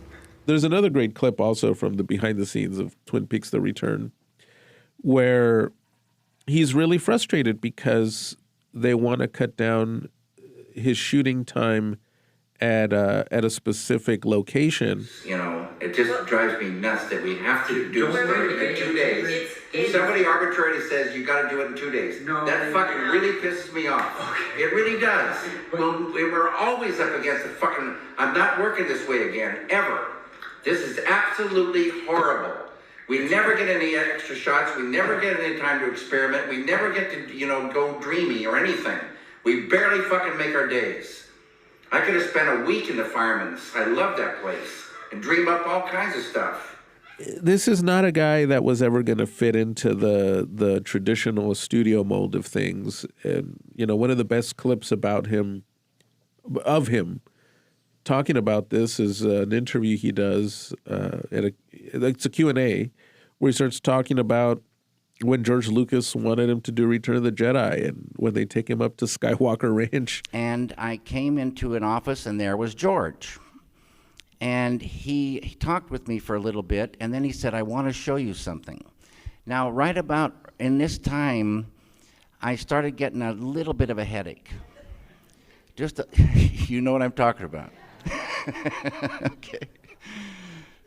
There's another great clip also from the behind the scenes of Twin Peaks: The Return, where he's really frustrated because they want to cut down his shooting time at a specific location. It just drives me nuts that we have to do it in 2 days. Somebody arbitrarily says you got to do it in 2 days. That fucking really pisses me off. Okay. It really does. We're always up against the fucking, I'm not working this way again, ever. This is absolutely horrible. We never get any extra shots. We never get any time to experiment. We never get to, go dreamy or anything. We barely fucking make our days. I could have spent a week in the Fireman's. I love that place. And dream up all kinds of stuff. This is not a guy that was ever going to fit into the traditional studio mold of things. And, one of the best clips of him, talking about this is an interview he does it's a Q&A where he starts talking about when George Lucas wanted him to do Return of the Jedi and when they take him up to Skywalker Ranch. And I came into an office and there was George. And he talked with me for a little bit, and then he said, I want to show you something. Now, right about in this time, I started getting a little bit of a headache. You know what I'm talking about. Okay.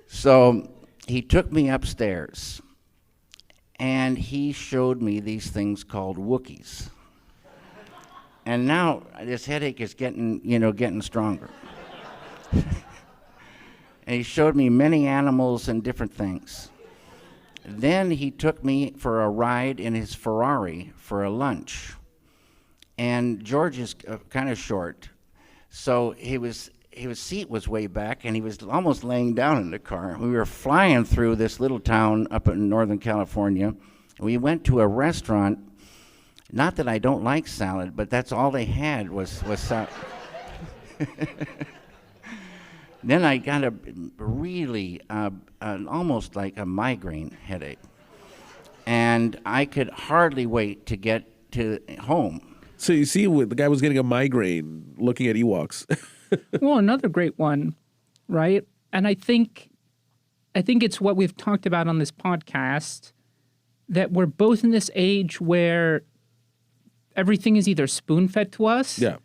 So he took me upstairs, and he showed me these things called Wookiees. And now this headache is getting stronger. And he showed me many animals and different things. Then he took me for a ride in his Ferrari for a lunch. And George is kind of short, so his seat was way back, and he was almost laying down in the car. We were flying through this little town up in Northern California. We went to a restaurant. Not that I don't like salad, but that's all they had was salad. Then I got a really, almost like a migraine headache. And I could hardly wait to get to home. So you see, the guy was getting a migraine looking at Ewoks. Well, another great one, right? And I think it's what we've talked about on this podcast, that we're both in this age where everything is either spoon-fed to us, Yeah.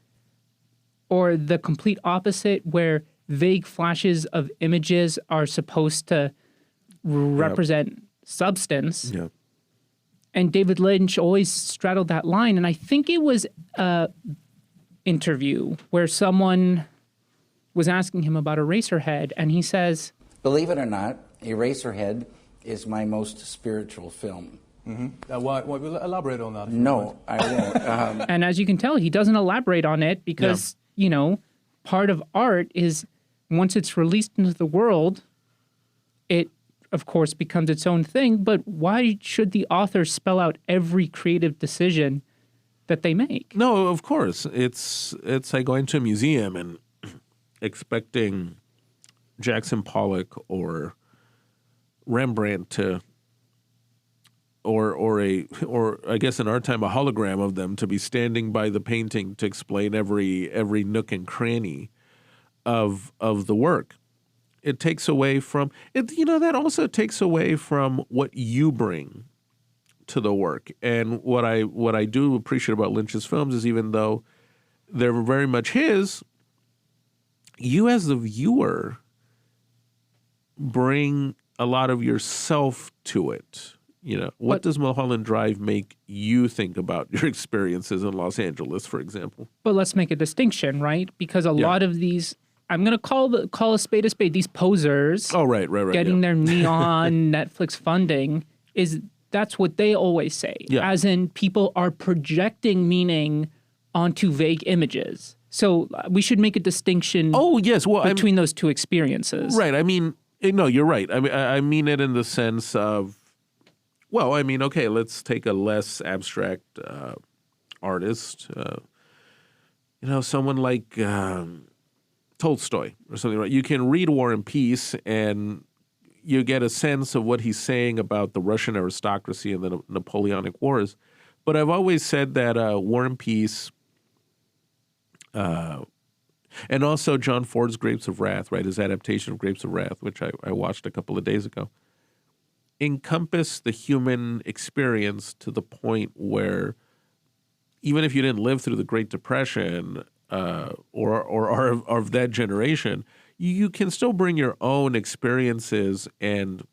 or the complete opposite, where vague flashes of images are supposed to represent substance. Yeah. And David Lynch always straddled that line. And I think it was a interview where someone was asking him about Eraserhead, and he says, Believe it or not, Eraserhead is my most spiritual film. Why elaborate on that? No, I won't. and as you can tell, he doesn't elaborate on it because, part of art is once it's released into the world, it, of course, becomes its own thing. But why should the author spell out every creative decision that they make? No, of course. It's like going to a museum and expecting Jackson Pollock or Rembrandt to, or I guess in our time a hologram of them to be standing by the painting to explain every nook and cranny of the work. It takes away from it. That also takes away from what you bring to the work. And what I do appreciate about Lynch's films is, even though they're very much his, you as the viewer bring a lot of yourself to it. What does Mulholland Drive make you think about your experiences in Los Angeles, for example? But let's make a distinction, right? Because a lot of these, I'm going to call a spade, these posers. Oh, right. Getting their neon Netflix funding, that's what they always say. Yeah. As in, people are projecting meaning onto vague images. So we should make a distinction. Oh, yes. Well, between those two experiences. Right. I mean, no, you're right. I mean it in the sense of, well, I mean, okay, let's take a less abstract artist. Someone like Tolstoy or something, right? You can read War and Peace and you get a sense of what he's saying about the Russian aristocracy and the Napoleonic Wars. But I've always said that War and Peace, and also John Ford's Grapes of Wrath, right, his adaptation of Grapes of Wrath, which I watched a couple of days ago, encompass the human experience to the point where even if you didn't live through the Great Depression or are of that generation, you can still bring your own experiences and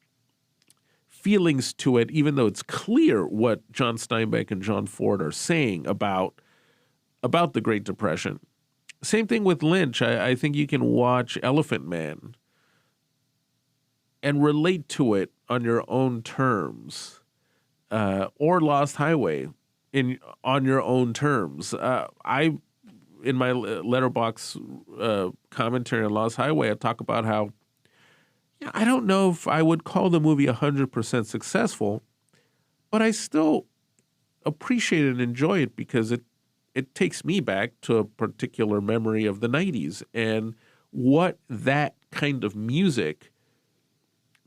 feelings to it, even though it's clear what John Steinbeck and John Ford are saying about the Great Depression. Same thing with Lynch. I think you can watch Elephant Man and relate to it on your own terms, or Lost Highway on your own terms. In my Letterbox commentary on Lost Highway, I talk about how I don't know if I would call the movie 100% successful, but I still appreciate and enjoy it because it takes me back to a particular memory of the 90s and what that kind of music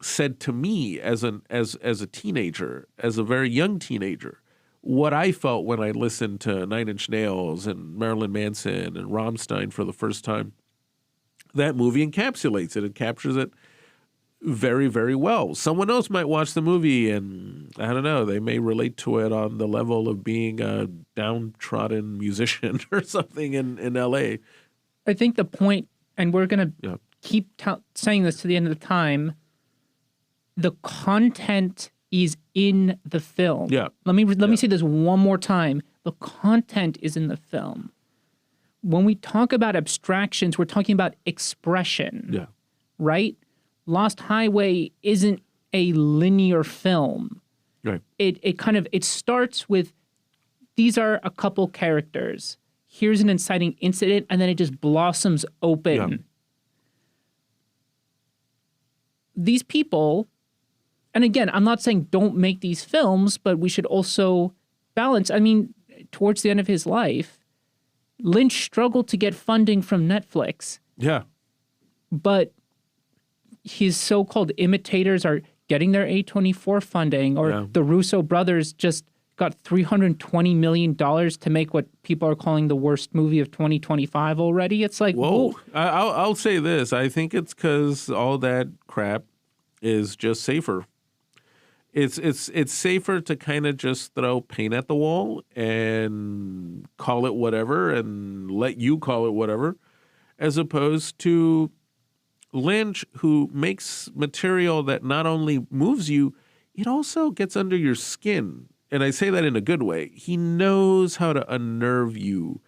said to me as a teenager, as a very young teenager, what I felt when I listened to Nine Inch Nails and Marilyn Manson and Rammstein for the first time. That movie encapsulates it and captures it very, very well. Someone else might watch the movie and, I don't know, they may relate to it on the level of being a downtrodden musician or something in L.A. I think the point, and we're going to keep saying this to the end of the time, the content is in the film. Yeah. Let me say this one more time. The content is in the film. When we talk about abstractions, we're talking about expression. Yeah. Right? Lost Highway isn't a linear film. Right. It starts with, these are a couple characters. Here's an inciting incident, and then it just blossoms open. Yeah. These people, and again, I'm not saying don't make these films, but we should also balance. I mean, towards the end of his life, Lynch struggled to get funding from Netflix. Yeah. But his so-called imitators are getting their A24 funding, or the Russo brothers just got $320 million to make what people are calling the worst movie of 2025 already. It's like, Whoa. I'll say this. I think it's because all that crap is just safer. It's safer to kind of just throw paint at the wall and call it whatever and let you call it whatever, as opposed to Lynch, who makes material that not only moves you, it also gets under your skin. And I say that in a good way. He knows how to unnerve you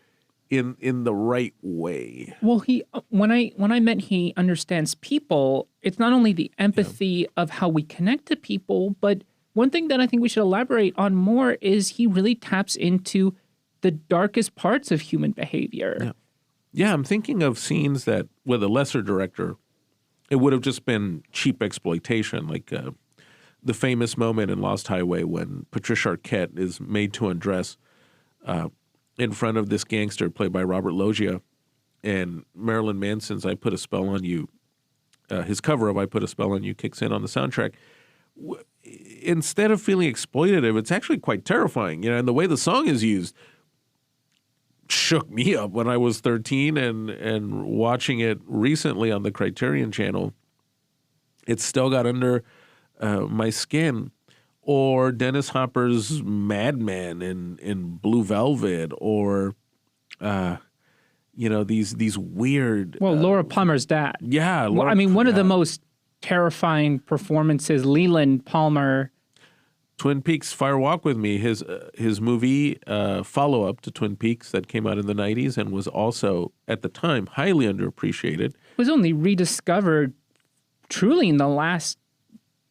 in the right way. Well, when I meant he understands people, it's not only the empathy of how we connect to people, but one thing that I think we should elaborate on more is he really taps into the darkest parts of human behavior. Yeah, I'm thinking of scenes that with a lesser director, it would have just been cheap exploitation, like the famous moment in Lost Highway when Patricia Arquette is made to undress in front of this gangster played by Robert Loggia, and Marilyn Manson's I Put a Spell on You, his cover of I Put a Spell on You kicks in on the soundtrack. Instead of feeling exploitative, it's actually quite terrifying, and the way the song is used shook me up when I was 13, and watching it recently on the Criterion Channel, it still got under my skin. Or Dennis Hopper's Madman in Blue Velvet, or these weird. Well, Laura Palmer's dad. Yeah, one of the most terrifying performances, Leland Palmer. Twin Peaks: Fire Walk with Me, his movie follow-up to Twin Peaks that came out in the 90s and was also, at the time, highly underappreciated. It was only rediscovered truly in the last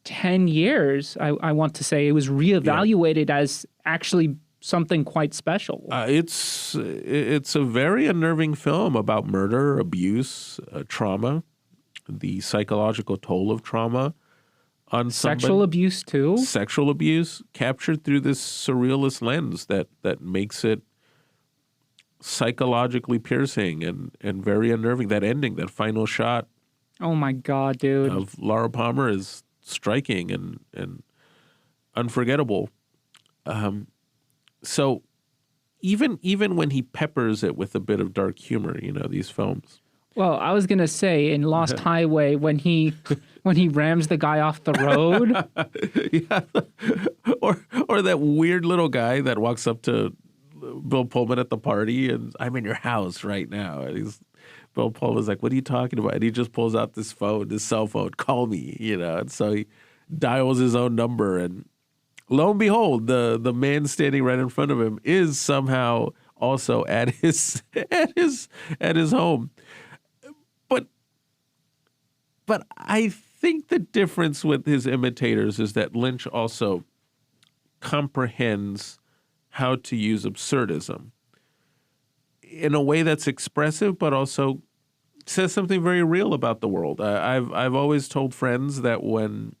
10 years, I want to say. It was reevaluated as actually something quite special. It's a very unnerving film about murder, abuse, trauma, the psychological toll of trauma. On sexual abuse too. Sexual abuse captured through this surrealist lens that makes it psychologically piercing and very unnerving. That ending, that final shot. Oh my God, dude! Of Laura Palmer is striking and unforgettable. So even when he peppers it with a bit of dark humor, these films. Well, I was gonna say in Lost Highway when he rams the guy off the road. Yeah. Or that weird little guy that walks up to Bill Pullman at the party and I'm in your house right now. And Bill Pullman's like, what are you talking about? And he just pulls out this cell phone, call me, And so he dials his own number, and lo and behold, the man standing right in front of him is somehow also at his home. But I think the difference with his imitators is that Lynch also comprehends how to use absurdism in a way that's expressive, but also says something very real about the world. I've always told friends that when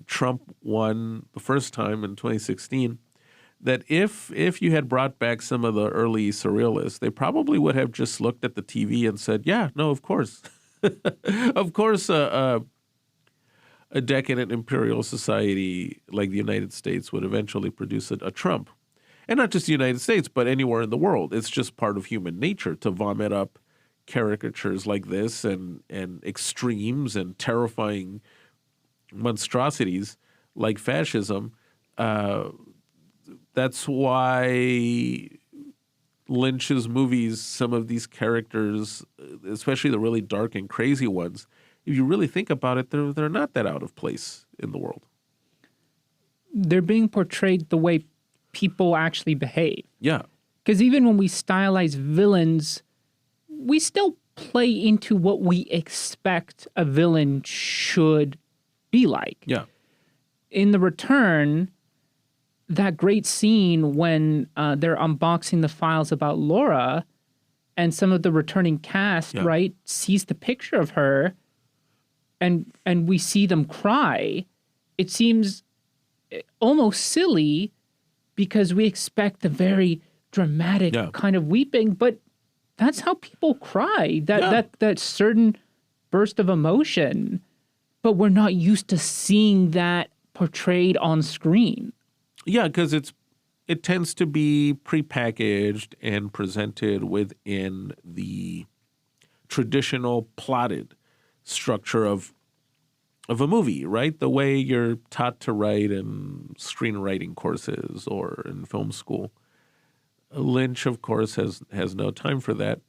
Trump won the first time in 2016, that if you had brought back some of the early surrealists, they probably would have just looked at the TV and said, yeah, no, of course. Of course, a decadent imperial society like the United States would eventually produce a Trump. And not just the United States, but anywhere in the world. It's just part of human nature to vomit up caricatures like this and extremes and terrifying monstrosities like fascism. That's why Lynch's movies, some of these characters, especially the really dark and crazy ones, if you really think about it, they're not that out of place in the world. They're being portrayed the way people actually behave. Yeah. Because even when we stylize villains, we still play into what we expect a villain should be like. Yeah. In The Return, that great scene when they're unboxing the files about Laura and some of the returning cast, right, sees the picture of her and we see them cry. It seems almost silly because we expect the very dramatic kind of weeping, but that's how people cry, that certain burst of emotion. But we're not used to seeing that portrayed on screen. Yeah, because it tends to be prepackaged and presented within the traditional plotted structure of a movie, right? The way you're taught to write in screenwriting courses or in film school. Lynch, of course, has no time for that.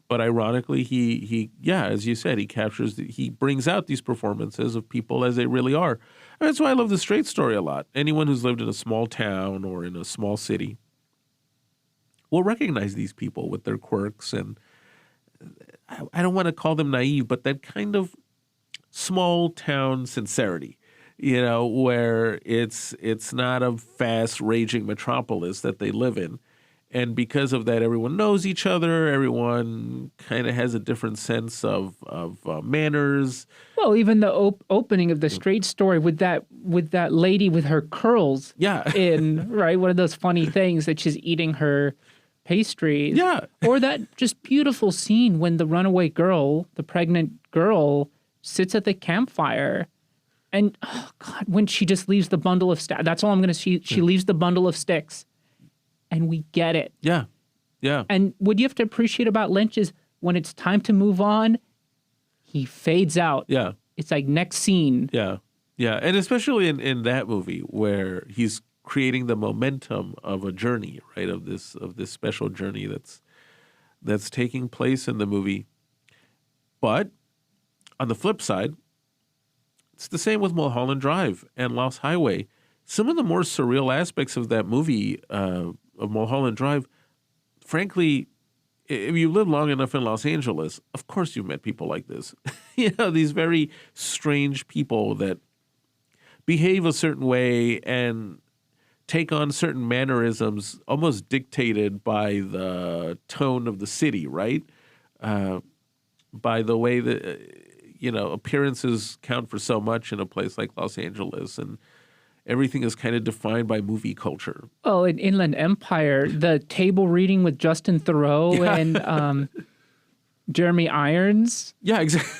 But ironically, he as you said, he brings out these performances of people as they really are. And that's why I love the Straight Story a lot. Anyone who's lived in a small town or in a small city will recognize these people with their quirks, and I don't want to call them naive, but that kind of small town sincerity, where it's not a fast raging metropolis that they live in. And because of that, everyone knows each other. Everyone kind of has a different sense of manners. Well, even the opening of the Straight Story with that lady with her curls, in right, one of those funny things that she's eating her pastries, or that just beautiful scene when the runaway girl, the pregnant girl, sits at the campfire, and oh God, when she just leaves the bundle of sticks. That's all I'm gonna. She leaves the bundle of sticks. And we get it. Yeah. And what you have to appreciate about Lynch is when it's time to move on, he fades out. Yeah. It's like next scene. Yeah. And especially in that movie where he's creating the momentum of a journey, right? Of this special journey that's taking place in the movie. But on the flip side, it's the same with Mulholland Drive and Lost Highway. Some of the more surreal aspects of that movie, of Mulholland Drive, frankly, if you live long enough in Los Angeles, of course you've met people like this. These very strange people that behave a certain way and take on certain mannerisms almost dictated by the tone of the city, right? By the way that, appearances count for so much in a place like Los Angeles, and everything is kind of defined by movie culture. Oh, in Inland Empire, the table reading with Justin Theroux and Jeremy Irons. Yeah, exactly.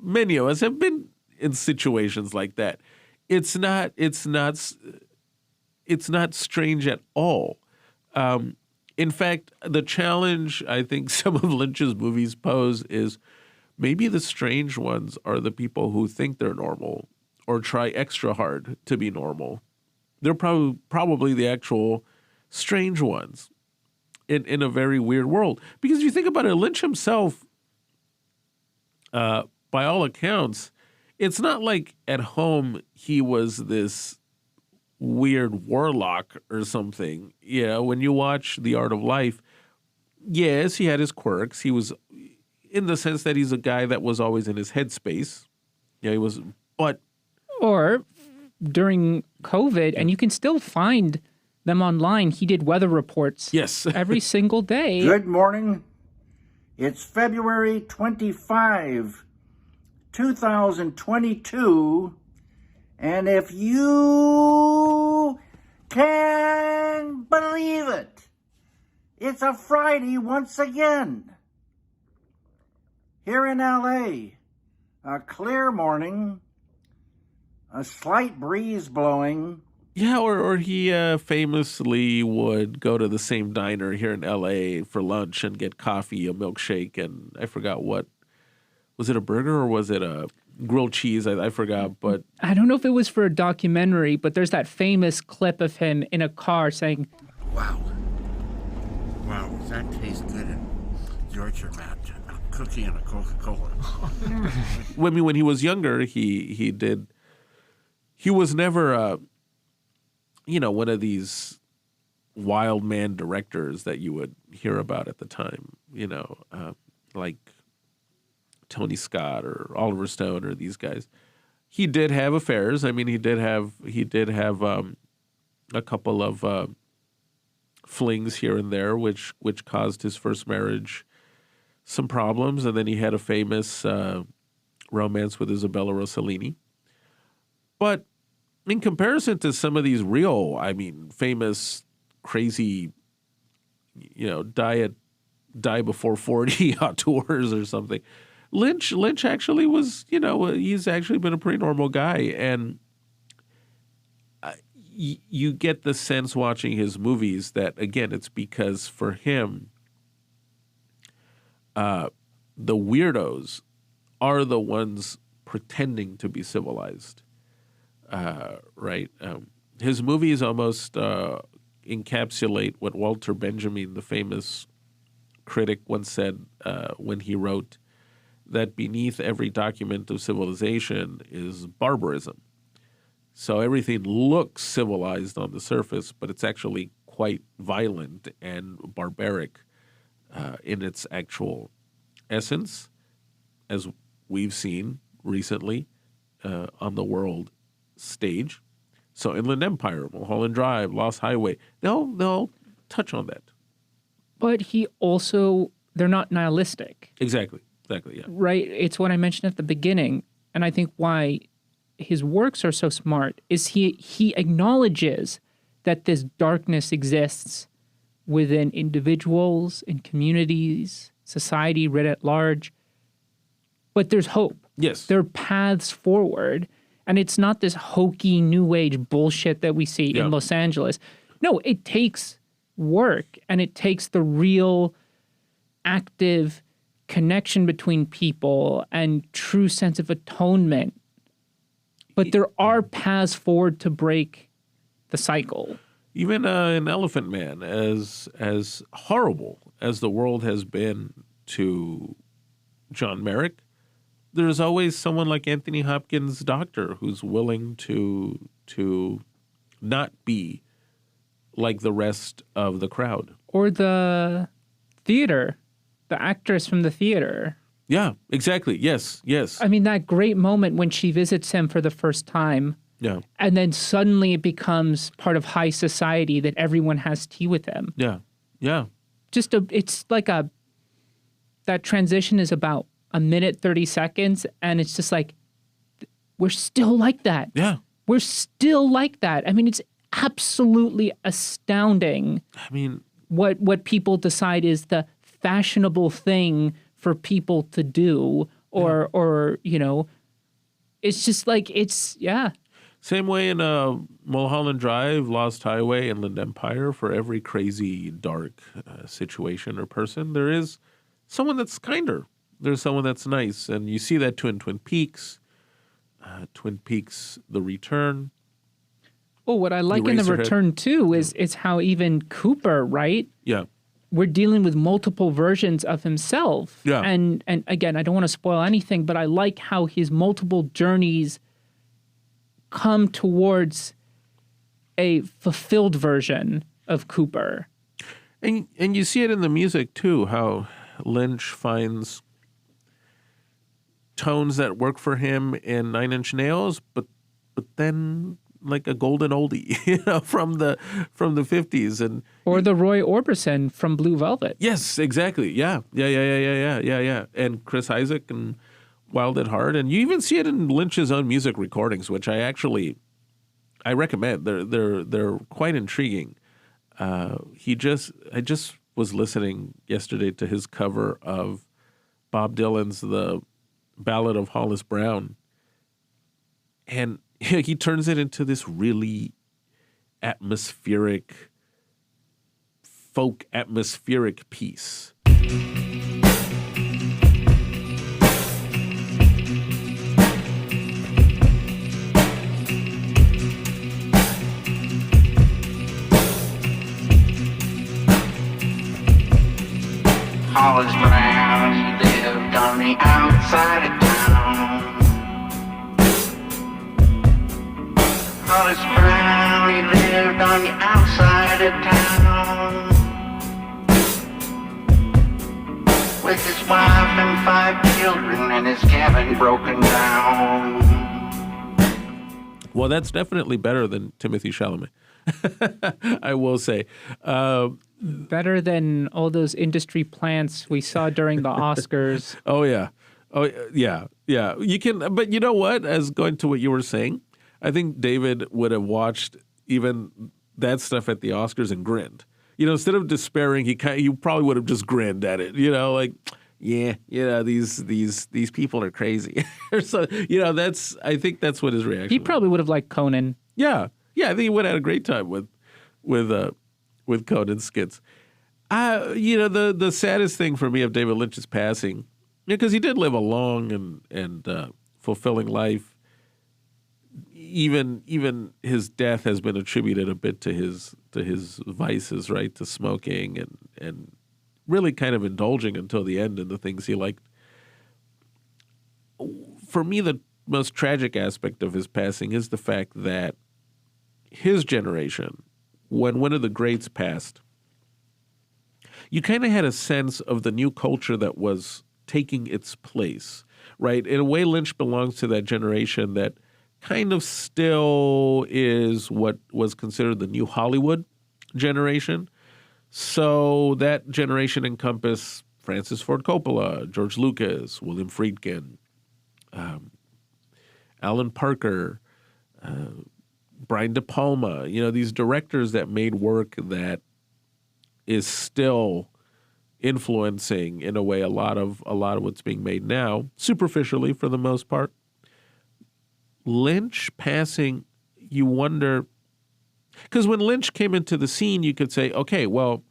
Many of us have been in situations like that. It's not strange at all. In fact, the challenge I think some of Lynch's movies pose is maybe the strange ones are the people who think they're normal or try extra hard to be normal. They're probably the actual strange ones in a very weird world. Because if you think about it, Lynch himself, by all accounts, it's not like at home he was this weird warlock or something. When you watch The Art of Life, yes, he had his quirks. He was, in the sense that he's a guy that was always in his headspace. Yeah, he was, but... Or during COVID, and you can still find them online, he did weather reports. Yes. Every single day. Good morning. It's February 25, 2022, and if you can believe it, it's a Friday once again. Here in LA, a clear morning, a slight breeze blowing. Yeah, or he famously would go to the same diner here in LA for lunch and get coffee, a milkshake, and I forgot what. Was it a burger or was it a grilled cheese? I forgot, but... I don't know if it was for a documentary, but there's that famous clip of him in a car saying, Wow, does that taste good in Georgia, Matt? Cookie and a Coca-Cola. When he was younger, he was never one of these wild man directors that you would hear about at the time, like Tony Scott or Oliver Stone or these guys. He did have affairs. I mean, he did have a couple of flings here and there, which caused his first marriage some problems, and then he had a famous romance with Isabella Rossellini. But in comparison to some of these real, famous, crazy, die before 40 auteurs or something, Lynch actually was, he's actually been a pretty normal guy, and you get the sense watching his movies that, again, it's because for him, the weirdos are the ones pretending to be civilized, right? His movies almost encapsulate what Walter Benjamin, the famous critic, once said when he wrote that beneath every document of civilization is barbarism. So everything looks civilized on the surface, but it's actually quite violent and barbaric in its actual essence, as we've seen recently on the world stage. So Inland Empire, Mulholland Drive, Lost Highway, they'll touch on that. But they're not nihilistic. Exactly, yeah. Right? It's what I mentioned at the beginning, and I think why his works are so smart is he acknowledges that this darkness exists within individuals, in communities, society writ at large, but there's hope. Yes. There are paths forward, and it's not this hokey new age bullshit that we see in Los Angeles. No, it takes work, and it takes the real active connection between people and true sense of atonement. But there are paths forward to break the cycle. Even in Elephant Man, as horrible as the world has been to John Merrick, there's always someone like Anthony Hopkins' doctor who's willing to not be like the rest of the crowd. Or the theater, the actress from the theater. Yeah, exactly. Yes. I mean, that great moment when she visits him for the first time. Yeah. And then suddenly it becomes part of high society that everyone has tea with him. Yeah. That transition is about a minute, 30 seconds. And it's just like, we're still like that. Yeah. We're still like that. I mean, it's absolutely astounding. I mean, what people decide is the fashionable thing for people to do, or it's just like, Same way in Mulholland Drive, Lost Highway, Inland Empire. For every crazy, dark situation or person, there is someone that's kinder. There's someone that's nice, and you see that too in Twin Peaks, The Return. Oh, what I like in The Return too is how even Cooper, right? Yeah. We're dealing with multiple versions of himself. Yeah. And again, I don't want to spoil anything, but I like how his multiple journeys come towards a fulfilled version of Cooper. And you see it in the music too, how Lynch finds tones that work for him in Nine Inch Nails, but then like a golden oldie, from the 50s or the Roy Orbison from Blue Velvet. Yes, exactly. Yeah. And Chris Isaak and Wild at Heart, and you even see it in Lynch's own music recordings, which I recommend. They're quite intriguing. I just was listening yesterday to his cover of Bob Dylan's The Ballad of Hollis Brown, and he turns it into this really atmospheric, folk atmospheric piece. Hollis Brown, he lived on the outside of town. Hollis Brown, he lived on the outside of town. With his wife and 5 children and his cabin broken down. Well, that's definitely better than Timothy Chalamet. I will say. Better than all those industry plants we saw during the Oscars. Oh, yeah. You can, but you know what? As going to what you were saying, I think David would have watched even that stuff at the Oscars and grinned. Instead of despairing, he probably would have just grinned at it. Like, yeah, these people are crazy. So, I think that's what his reaction He was. probably would have liked Conan. Yeah. I think he would have had a great time with Conan's skits. The saddest thing for me of David Lynch's passing, because he did live a long and fulfilling life. Even his death has been attributed a bit to his vices, right? To smoking and really kind of indulging until the end in the things he liked. For me, the most tragic aspect of his passing is the fact that his generation, when one of the greats passed, you kind of had a sense of the new culture that was taking its place, right? In a way, Lynch belongs to that generation that kind of still is what was considered the new Hollywood generation. So that generation encompassed Francis Ford Coppola, George Lucas, William Friedkin, Alan Parker, Brian De Palma, these directors that made work that is still influencing, in a way, a lot of what's being made now, superficially for the most part. Lynch passing, you wonder, because when Lynch came into the scene, you could say, okay, well,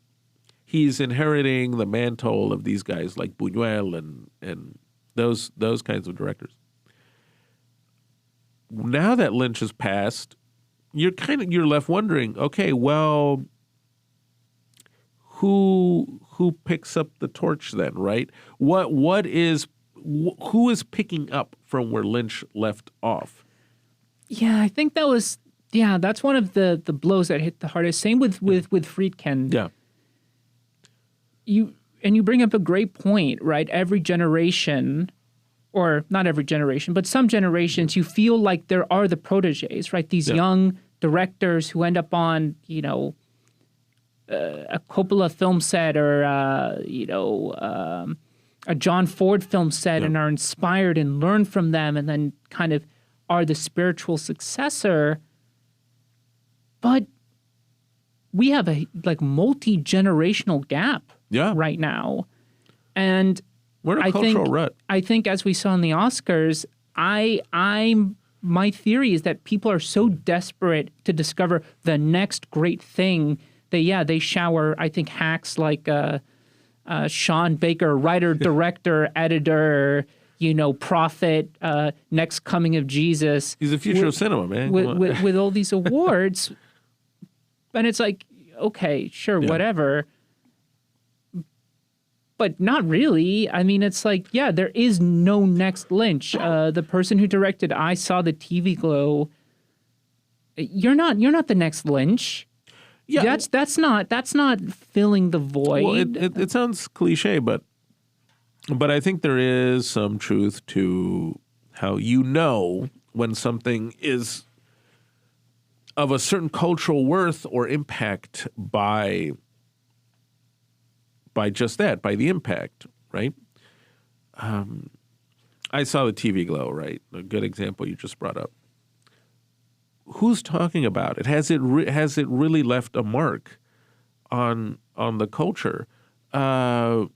he's inheriting the mantle of these guys like Buñuel and those kinds of directors. Now that Lynch has passed, you're left wondering, okay, well, who picks up the torch then, right? Who is picking up from where Lynch left off? Yeah, I think that's one of the blows that hit the hardest. Same with Friedkin. Yeah. You bring up a great point, right? Every generation, or not every generation, but some generations, you feel like there are the proteges, right? These young directors who end up on, a Coppola film set or, a John Ford film set and are inspired and learn from them and then kind of are the spiritual successor. But we have a multi-generational gap right now. And we're in a cultural rut. I think as we saw in the Oscars, my theory is that people are so desperate to discover the next great thing that, they shower, I think, hacks like Sean Baker, writer, director, editor, prophet, next coming of Jesus. He's the future of cinema, man. With all these awards. And it's like, okay, sure, whatever. But not really. I mean, it's like, there is no next Lynch. The person who directed I Saw the TV Glow, you're not the next Lynch. Yeah, that's not filling the void. Well, it sounds cliche, but I think there is some truth to how when something is of a certain cultural worth or impact by just that, by the impact, right? I Saw the TV Glow, right? A good example you just brought up. Who's talking about it? Has it really left a mark on the culture? I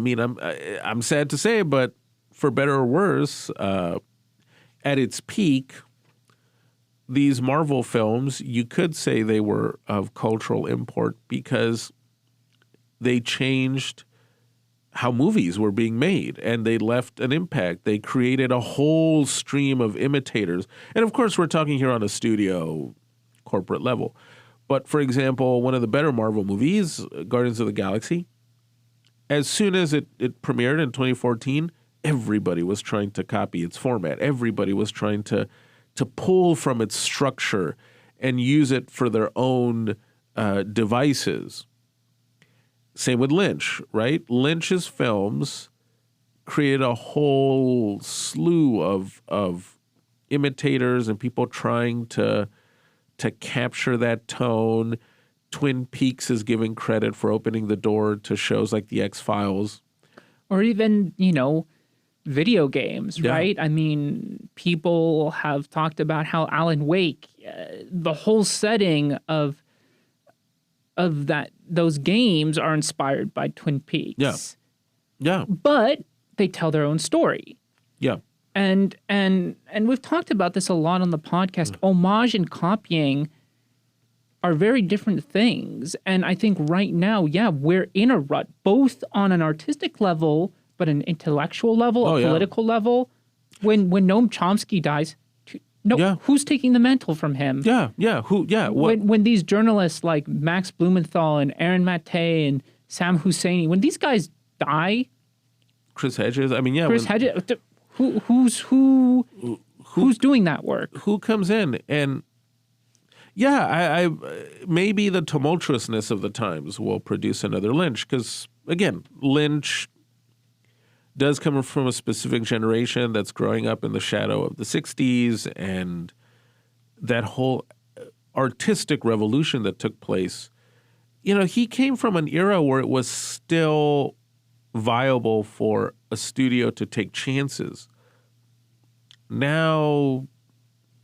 mean, I'm sad to say, but for better or worse, at its peak, these Marvel films, you could say they were of cultural import because they changed how movies were being made, and they left an impact. They created a whole stream of imitators. And of course, we're talking here on a studio corporate level. But for example, one of the better Marvel movies, Guardians of the Galaxy, as soon as it premiered in 2014, everybody was trying to copy its format. Everybody was trying to pull from its structure and use it for their own devices. Same with Lynch, right? Lynch's films created a whole slew of imitators and people trying to capture that tone. Twin Peaks is giving credit for opening the door to shows like The X-Files. Or even, video games, right? I mean, people have talked about how Alan Wake, the whole setting of that those games are inspired by Twin Peaks. Yeah. Yeah. But they tell their own story. Yeah. And we've talked about this a lot on the podcast. Homage and copying are very different things. And I think right now, we're in a rut, both on an artistic level, but an intellectual level, a political level. When Noam Chomsky dies, who's taking the mantle from him? When these journalists like Max Blumenthal and Aaron Maté and Sam Husseini, when these guys die, Chris Hedges. I mean, Hedges. Who's doing that work? Who comes in and I maybe the tumultuousness of the times will produce another Lynch, because again, Lynch does come from a specific generation that's growing up in the shadow of the 60s and that whole artistic revolution that took place. You know, he came from an era where it was still viable for a studio to take chances. Now,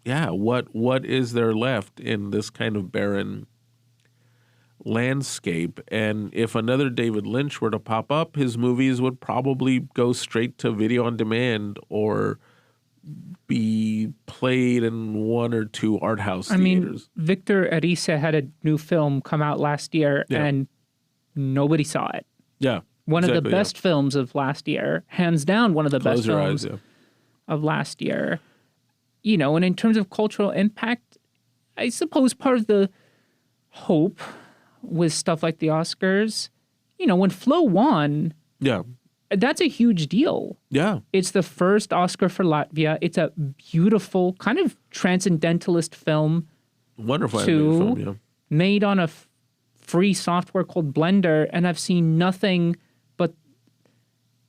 what is there left in this kind of barren landscape? And if another David Lynch were to pop up, his movies would probably go straight to video on demand or be played in one or two art house theaters. Victor Erice had a new film come out last year and nobody saw it. Yeah. One of the best films of last year, hands down one of the best films of last year. You know, and in terms of cultural impact, I suppose part of the hope with stuff like the Oscars, you know, when Flo won, that's a huge deal. Yeah. It's the first Oscar for Latvia. It's a beautiful, kind of transcendentalist film. Wonderful animated film, made on a free software called Blender, and I've seen nothing but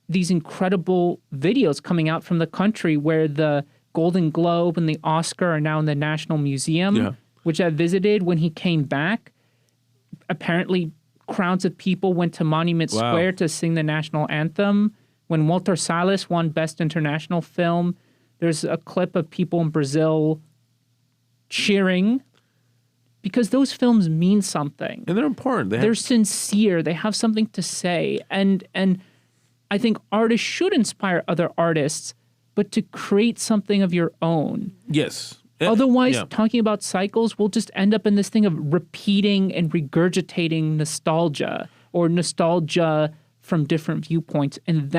these incredible videos coming out from the country where the Golden Globe and the Oscar are now in the National Museum, which I visited when he came back. Apparently, crowds of people went to Monument Square to sing the national anthem. When Walter Salles won Best International Film, there's a clip of people in Brazil cheering because those films mean something. And they're important. They're sincere. They have something to say. And I think artists should inspire other artists, but to create something of your own. Yes. Otherwise, talking about cycles, we'll just end up in this thing of repeating and regurgitating nostalgia or nostalgia from different viewpoints. And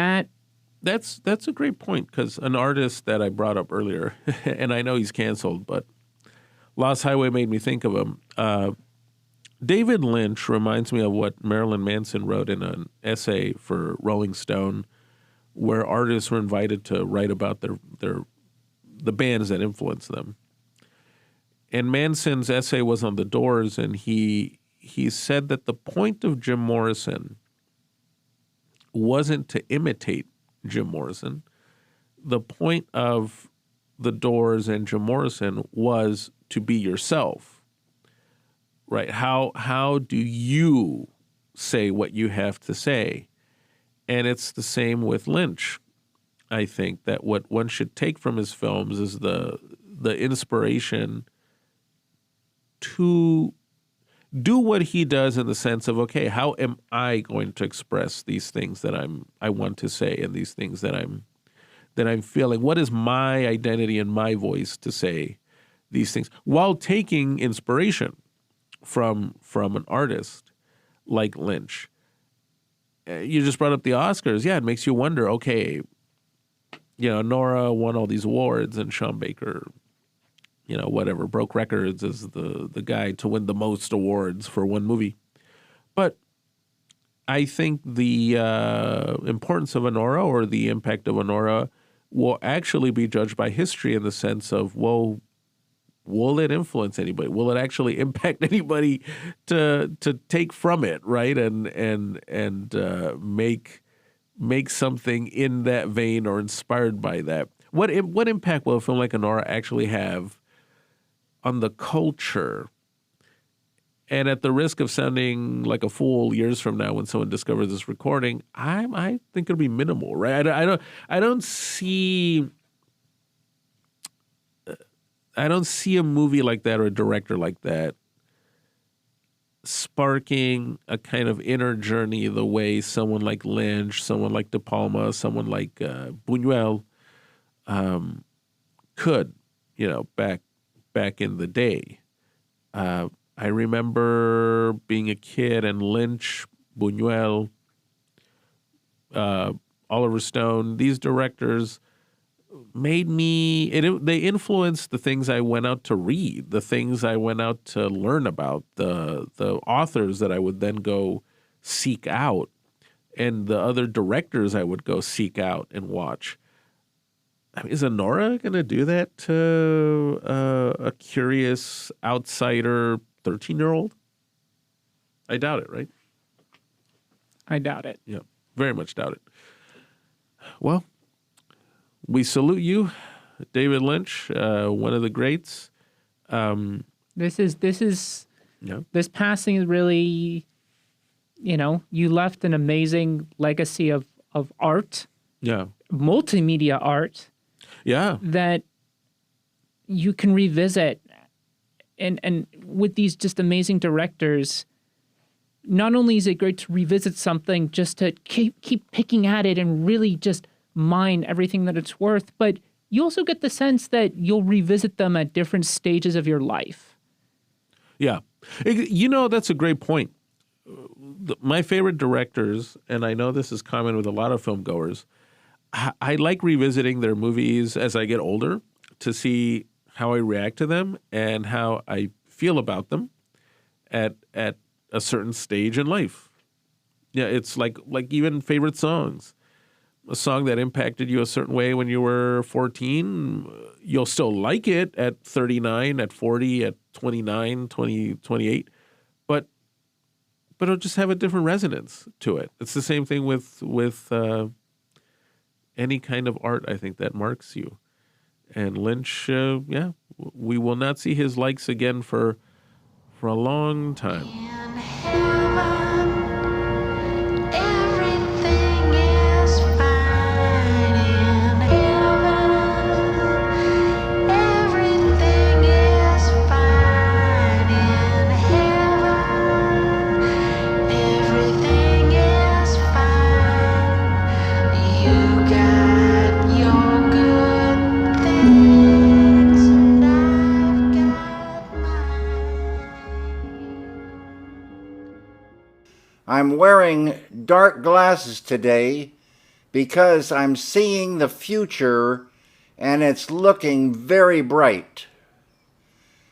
that's a great point, because an artist that I brought up earlier, and I know he's canceled, but Lost Highway made me think of him. David Lynch reminds me of what Marilyn Manson wrote in an essay for Rolling Stone, where artists were invited to write about the bands that influenced them. And Manson's essay was on the Doors, and he said that the point of Jim Morrison wasn't to imitate Jim Morrison. The point of the Doors and Jim Morrison was to be yourself. Right? How do you say what you have to say? And it's the same with Lynch. I think that what one should take from his films is the inspiration to do what he does, in the sense of, okay, how am I going to express these things that I want to say, and these things that I'm feeling? What is my identity and my voice to say these things, while taking inspiration from an artist like Lynch? You just brought up the Oscars. Yeah, it makes you wonder, okay, you know, Nora won all these awards, and Sean Baker, you know, whatever, broke records as the guy to win the most awards for one movie. But I think the importance of Honora, or the impact of Honora, will actually be judged by history, in the sense of, well, will it influence anybody? Will it actually impact anybody to take from it, right? And make something in that vein, or inspired by that. What impact will a film like Honora actually have on the culture? And at the risk of sounding like a fool years from now when someone discovers this recording, I think it'll be minimal, right? I don't see a movie like that, or a director like that, sparking a kind of inner journey the way someone like Lynch, someone like De Palma, someone like Buñuel could, back in the day. I remember being a kid and Lynch, Buñuel, Oliver Stone, these directors made me, they influenced the things I went out to read, the things I went out to learn about, the authors that I would then go seek out, and the other directors I would go seek out and watch. I mean, is Honora going to do that to a curious outsider 13-year-old? I doubt it, right? I doubt it. Yeah, very much doubt it. Well, we salute you, David Lynch, one of the greats. This passing is really, you left an amazing legacy of art. Yeah. Multimedia art. Yeah. That you can revisit. And with these just amazing directors, not only is it great to revisit something just to keep picking at it and really just mine everything that it's worth, but you also get the sense that you'll revisit them at different stages of your life. Yeah. That's a great point. My favorite directors, and I know this is common with a lot of film goers, I like revisiting their movies as I get older to see how I react to them and how I feel about them at a certain stage in life. Yeah, it's like even favorite songs. A song that impacted you a certain way when you were 14, you'll still like it at 39, at 40, at 29, 20, 28, but it'll just have a different resonance to it. It's the same thing with any kind of art, I think, that marks you. And Lynch, we will not see his likes again for a long time. I'm wearing dark glasses today because I'm seeing the future and it's looking very bright.